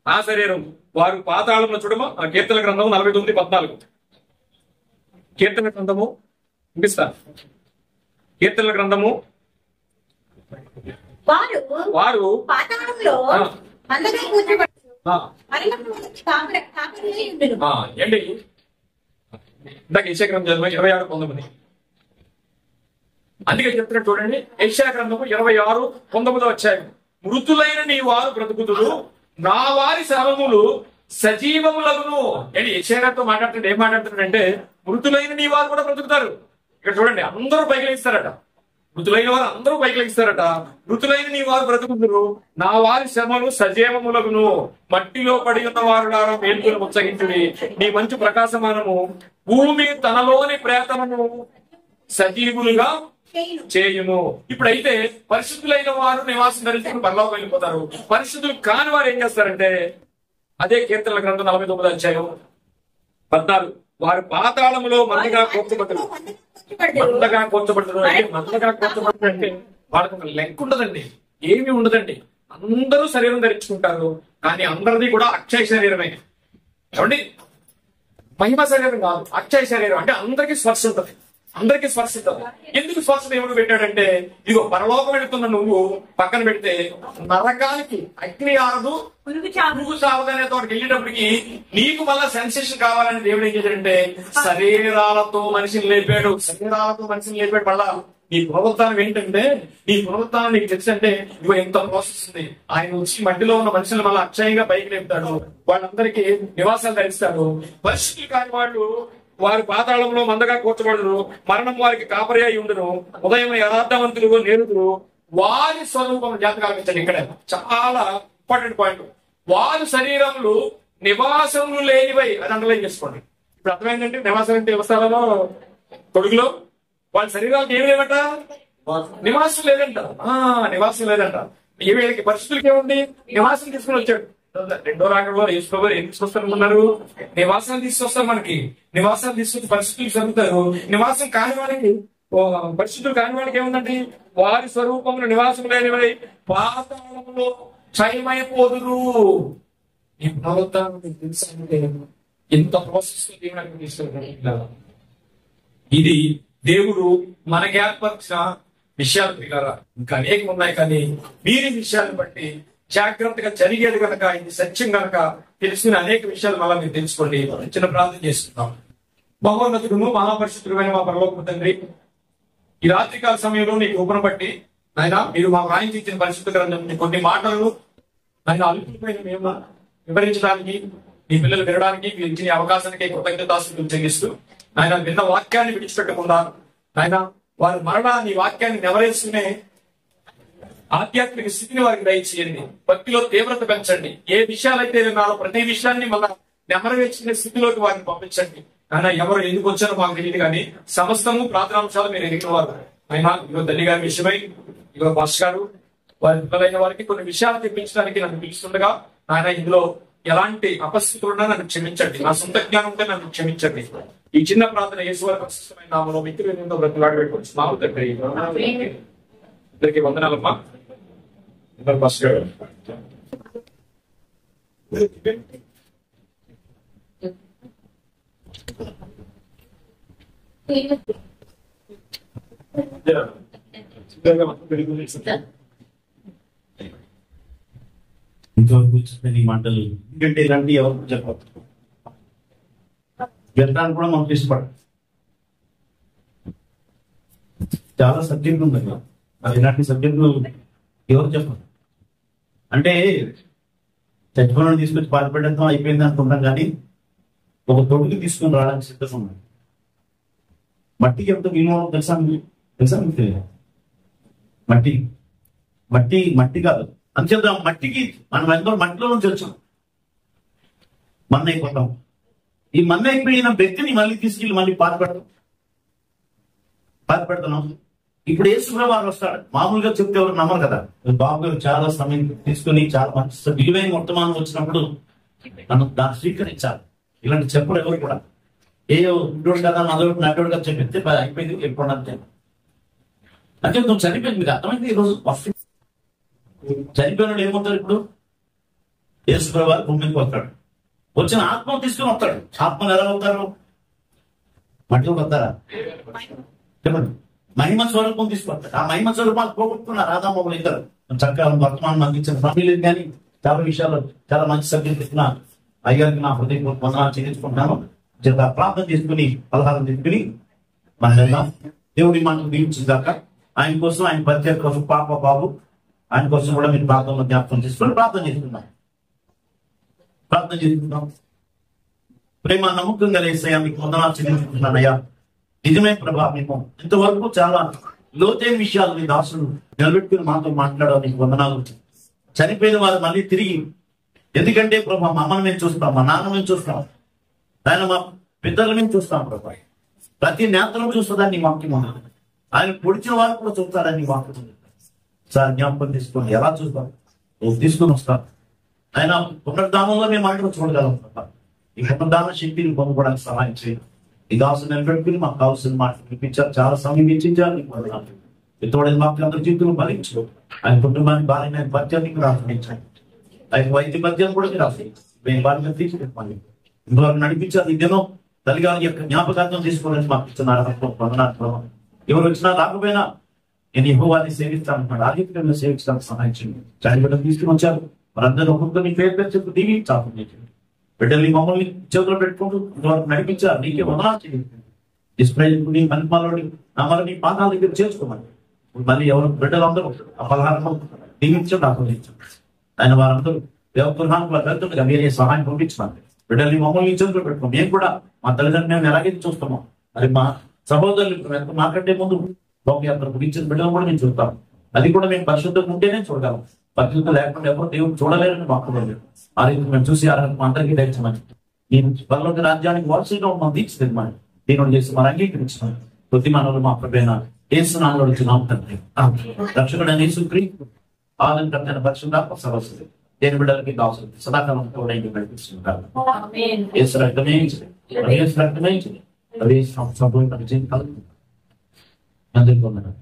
ఆ శరీరం వారు పాతాళంలో చూడమా, కీర్తన గ్రంథము 49:14. కీర్తన గ్రంథము వినిపిస్తా. కీర్తన గ్రంథము వారు పాతాళంలో మందగా కూర్చోబడ్డారు. మరణము వచ్చి కాపరి ఉండెను. ఏంటి ఇందాక యెషయా గ్రంథం 26:19. అందుకే చెప్తున్నాడు చూడండి, యెషయా గ్రంథము 26:19 అధ్యాయం. మృతులైన నీ వారు బ్రతుకుతురు, నా వారి శవములు సజీవములగును. ఏంటి యెషయా గారితో మాట్లాడుతుంటే ఏం మాట్లాడుతున్నాడంటే, మృతులైన నీ వారు కూడా బ్రతుకుతారు. ఇక్కడ చూడండి, అందరూ పైకి లేస్తారట. మృతులైన వారు అందరూ పైకి లేస్తారట. మృతులైన నీ వారు బ్రతుకుతురు, నా వారి శవములు సజీవములగును. మట్టిలో పడి ఉన్న వారు మేల్కొని ముచ్చగించుడి, నీ మంచు ప్రకాశమానము. భూమి తనలోని ప్రేతమును సజీవులుగా చేయును. ఇప్పుడైతే పరిశుద్ధులైన వారు నివాసం ధరించుకుని పరలోకం వెళ్ళిపోతారు. పరిశుద్ధులు కాని వారు ఏం చేస్తారంటే, అదే కీర్తనల గ్రంథం 49వ అధ్యాయం 14, వారు పాతాళములో మందగా కూర్చబడ్డారు. మందగా కూర్చబడ్డారు అంటే వాళ్ళకు ఒక లెక్క ఉండదండి, ఏమీ ఉండదండి. అందరూ శరీరం ధరించుకుంటారు, కానీ అందరిది కూడా అక్షయ శరీరమే. ఏమండి, మహిమ శరీరం కాదు, అక్షయ శరీరం. అంటే అందరికీ స్పర్శ ఉంటుంది, అందరికీ స్పర్శ ఉంటుంది. ఎందుకు స్పర్శ దేవుడు పెట్టాడంటే, ఇదిగో పరలోకం వెళుతున్న నువ్వు పక్కన పెడితే నరకానికి అగ్ని ఆరదు, పురుగు సావదనే తోటికి వెళ్ళేటప్పటికి నీకు మళ్ళా సెన్సేషన్ కావాలని దేవుడు ఏం చేశాడంటే శరీరాలతో మనిషిని లేపాడు. మళ్ళా నీ పునరుత్థానం ఏంటంటే, నీ పునరుత్థానం నీకు తెలుసంటే ఇదిగో ఎంత ప్రాసెస్ ఉంది. ఆయన వచ్చి మట్టిలో ఉన్న మనుషులు మళ్ళీ అక్షయంగా పైకి లేపుతాడు, వాళ్ళందరికీ నివాసాలు ధరిస్తాడు. పరిస్థితులు కాని వాళ్ళు వారు పాతాళంలో మందగా కూర్చబడును, మరణం వారికి కాపరి అయి ఉండును. ఉదయం యథార్థవంతులు నేరుదురు, వారి స్వరూపం జాతకాలు ఇచ్చాడు. ఇక్కడ చాలా ఇంపార్టెంట్ పాయింట్, వారి శరీరములు నివాసములు లేనివై అని అండర్లైన్ చేసుకోండి. ఇప్పుడు అర్థమైందంటే నివాసం అంటే వ్యవస్థలలో కొడుకులో వాళ్ళ శరీరాలకు ఏమి లేవట, నివాసం లేదంట. నివాసం లేదంట. ఏ వీళ్ళకి పరిస్థితులకి ఏముంది, నివాసం తీసుకుని వచ్చాడు. రెండో రాకడలో యేసుప్రభు ఏం తీసుకొస్తారనుకున్నారు, నివాసాలు తీసుకొస్తారు. మనకి నివాసాలు తీసుకొచ్చి పరిస్థితులు జరుగుతారు. నివాసం కాని వాడికి, పరిస్థితులు కాని వాడికి ఏముందండి, వారి స్వరూపంలో నివాసం లేనివై పాతాళంలో క్షయమైపోదురు. ఈ పునరుత్థానం తెలుసా అంటే ఎంత ప్రాసెస్ తీసుకుంటారు. ఇది దేవుడు మనకి ఏర్పరిచిన విషయాలు పిల్లరా. ఇంకా అనేకం ఉన్నాయి, కానీ వీరి విషయాన్ని బట్టి జాగ్రత్తగా జరిగేది కనుక, ఇది సత్యం కనుక తెలిసిన అనేక విషయాలు మళ్ళీ మీరు తెలుసుకోండి. చిన్న ప్రార్థన చేసుకుందాం. మహోన్నతుడును మహాపరిశుద్ధుడైన మా పరలోకపు తండ్రి, ఈ రాత్రికాల సమయంలో నీ కృపను బట్టి ఆయన మీరు మాకు రాయించి ఇచ్చిన పరిశుద్ధ గ్రంథం కొన్ని మాటలను ఆయన అల్పులపైన మేము వివరించడానికి, మీ పిల్లలు వినడానికి మీరు ఇచ్చిన అవకాశానికి కృతజ్ఞతాస్తుతులు చెల్లిస్తూ, ఆయన విన్న వాక్యాన్ని విడిచిపెట్టకుండా ఆయన వారి మరణాన్ని వాక్యాన్ని నెవరేసుకునే ఆధ్యాత్మిక స్థితిని వారికి దయచేయండి. భక్తిలో తీవ్రత పెంచండి. ఏ విషయాలైతే విన్నారో ప్రతి విషయాన్ని మళ్ళా నెమరవేర్చుకునే స్థితిలోకి వారిని పంపించండి. ఆయన ఎవరు ఎందుకు వచ్చారో మాకు తెలియదు, కానీ సమస్తము ప్రార్థనాంశాలు మీరు ఎరిగిన వారు. అయినా ఇగో తల్లి గారి విషయమై, ఇగో పాస్ గారు వారి పిల్లలైన వారికి కొన్ని విషయాలు తెప్పించడానికి నన్ను పిలుస్తుండగా ఆయన ఇందులో ఎలాంటి అపస్థితులున్నా నన్ను క్షమించండి, నా సొంత జ్ఞానం ఉంటే నన్ను క్షమించండి. ఈ చిన్న ప్రార్థన యేసు వారి పరిశుద్ధమైన నామములో మిత్రులతో బ్రతిలాడి పెట్టుకుంటున్నాము తండ్రి. ఇద్దరికి వందనాలమ్మా. ఇద్దరు ఫస్ట్ ఇంతవరకు వచ్చిన ఈ మాటలు ఎందుకంటే ఇలాంటి ఎవరు చెప్పదు, వినడానికి కూడా మనకు ఇష్టపడదు. చాలా సబ్జెక్టులు ఉన్నాయి, మరి ఇలాంటి సబ్జెక్టులు ఎవరు చెప్పరు. అంటే చచ్చిపోయిన తీసుకొచ్చి బాధపడడం అయిపోయింది అనుకుంటాం, కానీ ఒక తొడుగు తీసుకొని రావడానికి సిద్ధంగా ఉన్నాం. మట్టికి ఎంత విలువ తెలుసా మీకు తెలియదు. మట్టి మట్టి మట్టి కాదు, అంతేత మట్టికి మనం ఎంతో మట్టిలో నుంచి వచ్చాం, మన్న అయిపోతాం. ఈ మన్న అయిపోయిన వ్యక్తిని మళ్ళీ తీసుకెళ్ళి మళ్ళీ బాధపెడుతున్నాం. ఇప్పుడు యేసుప్రభువు వస్తాడు. మామూలుగా చెప్తే ఎవరు నమ్మరు కదా. బాబు గారు చాలా సమయం తీసుకుని చాలా మంచి విలువైన వర్తమానం వచ్చినప్పుడు మనం దాన్ని స్వీకరించాలి. ఇలాంటి చెప్పడు ఎవరు కూడా. ఏ ఇంటోడు కదా నటోడు కదా చెప్పితే అయిపోయింది ఎప్పుడు అంతే. అంటే నువ్వు చనిపోయింది, మీకు అర్థమైంది. ఈరోజు చనిపోయిన ఏమవుతారు? ఇప్పుడు యేసుప్రభువు భూమికి వస్తాడు, వచ్చిన ఆత్మను తీసుకుని వస్తాడు. ఆత్మలు ఎలా అవుతారు? మట్టిలో వస్తారా? చెప్పండి. మహిమ స్వరూపం తీసుకొస్తాడు. ఆ మహిమ స్వరూపాలు పోగొట్టుకున్నారు రాధామోహులు ఇద్దరు. చక్కగా వర్తమానం అందించిన ఫ్యామిలీ కానీ చాలా విషయాలు చాలా మంచి సబ్జెక్ట్ ఇస్తున్నా. అయ్యారికి నా హృదయం వందనాలు చెల్లించుకుంటున్నాను. ప్రార్థన చేసుకుని పలహారం తీసుకుని మన దేవుడి మనకు దీవించిందాక ఆయన కోసం, ఆయన పరిచయం కోసం పాప బాబు ఆయన కోసం కూడా మీరు ప్రార్థనలో జ్ఞాపకం చేసుకుని ప్రార్థన చేసుకున్నాం. ప్రేమ నమ్మకంగా లేసయ్యా, మీకు వందనాలు చెల్లించుకుంటున్నానయ్యా. నిజమే ప్రభా, మేము ఇంతవరకు చాలా లోతైన విషయాలు మీ దాసులు నిలబెట్టుకుని మాతో మాట్లాడాలి. నీకు వందనాలు. చనిపోయిన వాళ్ళు మళ్ళీ తిరిగి, ఎందుకంటే ప్రభా మా అమ్మని మేము చూస్తాం, మా నాన్న మేము చూస్తాం, ఆయన మా పిల్లలు మేము చూస్తాం ప్రభా. ప్రతి నేతలు చూస్తుందని నీ వాక్యం ఉన్నది. ఆయన పొడిచిన వాళ్ళు కూడా చూస్తారని నీ వాక్యం ఉంది. సార్ జ్ఞాపకం తీసుకొని ఎలా చూస్తాం? తీసుకుని వస్తాం. ఆయన పునరుద్ధానంలో మేము అందరూ చూడగలం ప్రభా. ఈ పునరుద్ధాన శక్తిని పొందుకోవడానికి సహాయం చేయాలి. ఈ దాసు నిలబెట్టుకుని మాకు కావాల్సిన మాటలు వినిపించారు. చాలా సమయం వెచ్చించారు. నీకు వందనాలు. తోడని మాకు అందరి జీవితంలో భరించు. ఆయన కుటుంబానికి బాగా పద్యానికి రాసించండి. ఆయన వైద్య పద్యాన్ని కూడా రాసింది. మేము బాగా తీసుకెళ్ళి ఇంతవరకు నడిపించారు. ఇదేనో తల్లిగారి యొక్క జ్ఞాపకార్థం తీసుకోవాలని మాకు ఇస్తున్నారు. ఎవరు వచ్చినా రాకపోయినా నేను యెహోవాని సేవిస్తాను, ఆధిక్యంగా సేవిస్తాను సహాయం చేయండి. చనిపోవడం తీసుకుని వచ్చారు. వారందరూ ఒక్కొక్కరిని పేరు చెప్పు దిగి చాపం బిడ్డల్ని మమ్మల్ని చేతులు పెట్టుకుంటూ ఇంతవరకు నడిపించారు. నీకే వందనాలు చేయండి. ఇస్రాయేలుని మహిమలోని అమరని పాదాల దగ్గర చేర్చుకోమని మళ్ళీ ఎవరు బిడ్డలందరూ ఆ పలహారం దీవించండి, ఆస్వాదించండి. ఆయన వారందరూ దేవపురానికి వారు వెళ్తుండగా మీరే సహాయం పంపించండి. బిడ్డల్ని మమ్మల్ని చేతులు పెట్టుకోండి. మేము కూడా మా తల్లిదండ్రులు మేము ఎలాగైతే చూస్తామో మరి మా సహోదరులు మాకంటే ముందు లోకయాత్ర గురించిన బిడ్డలు కూడా మేము చూస్తాం. అది కూడా మేము పరిశుద్ధంగా ఉంటేనే చూడగలం. పరిశుద్ధ లేకుండా ఎవరు దేవుడు చూడలేరని మాకు ఆ రీతి మేము చూసి అందరికీ ధరించమని నేను పరలోక రాజ్యానికి వారసుగా ఉన్నాం తీర్చిదిద్దమని దీని చేసి మనం అంగీకరించాం. కొద్ది మనలు మా ప్రభువైన యేసు నామములో అడుగుతున్నాం తండ్రి. రక్షకుడైన యేసుక్రీస్తు ఆదరణ పరిశుద్ధాత్మ సర్వస్వతి దేని బిడ్డలకి దాసులు సదాకాలం తోడైంది నడిపిస్తున్నారు. యేసు రక్తమే యేసు రక్తమే సంపూర్ణ విజయం కలుగుతుంది. అందరికీ వందనాలు.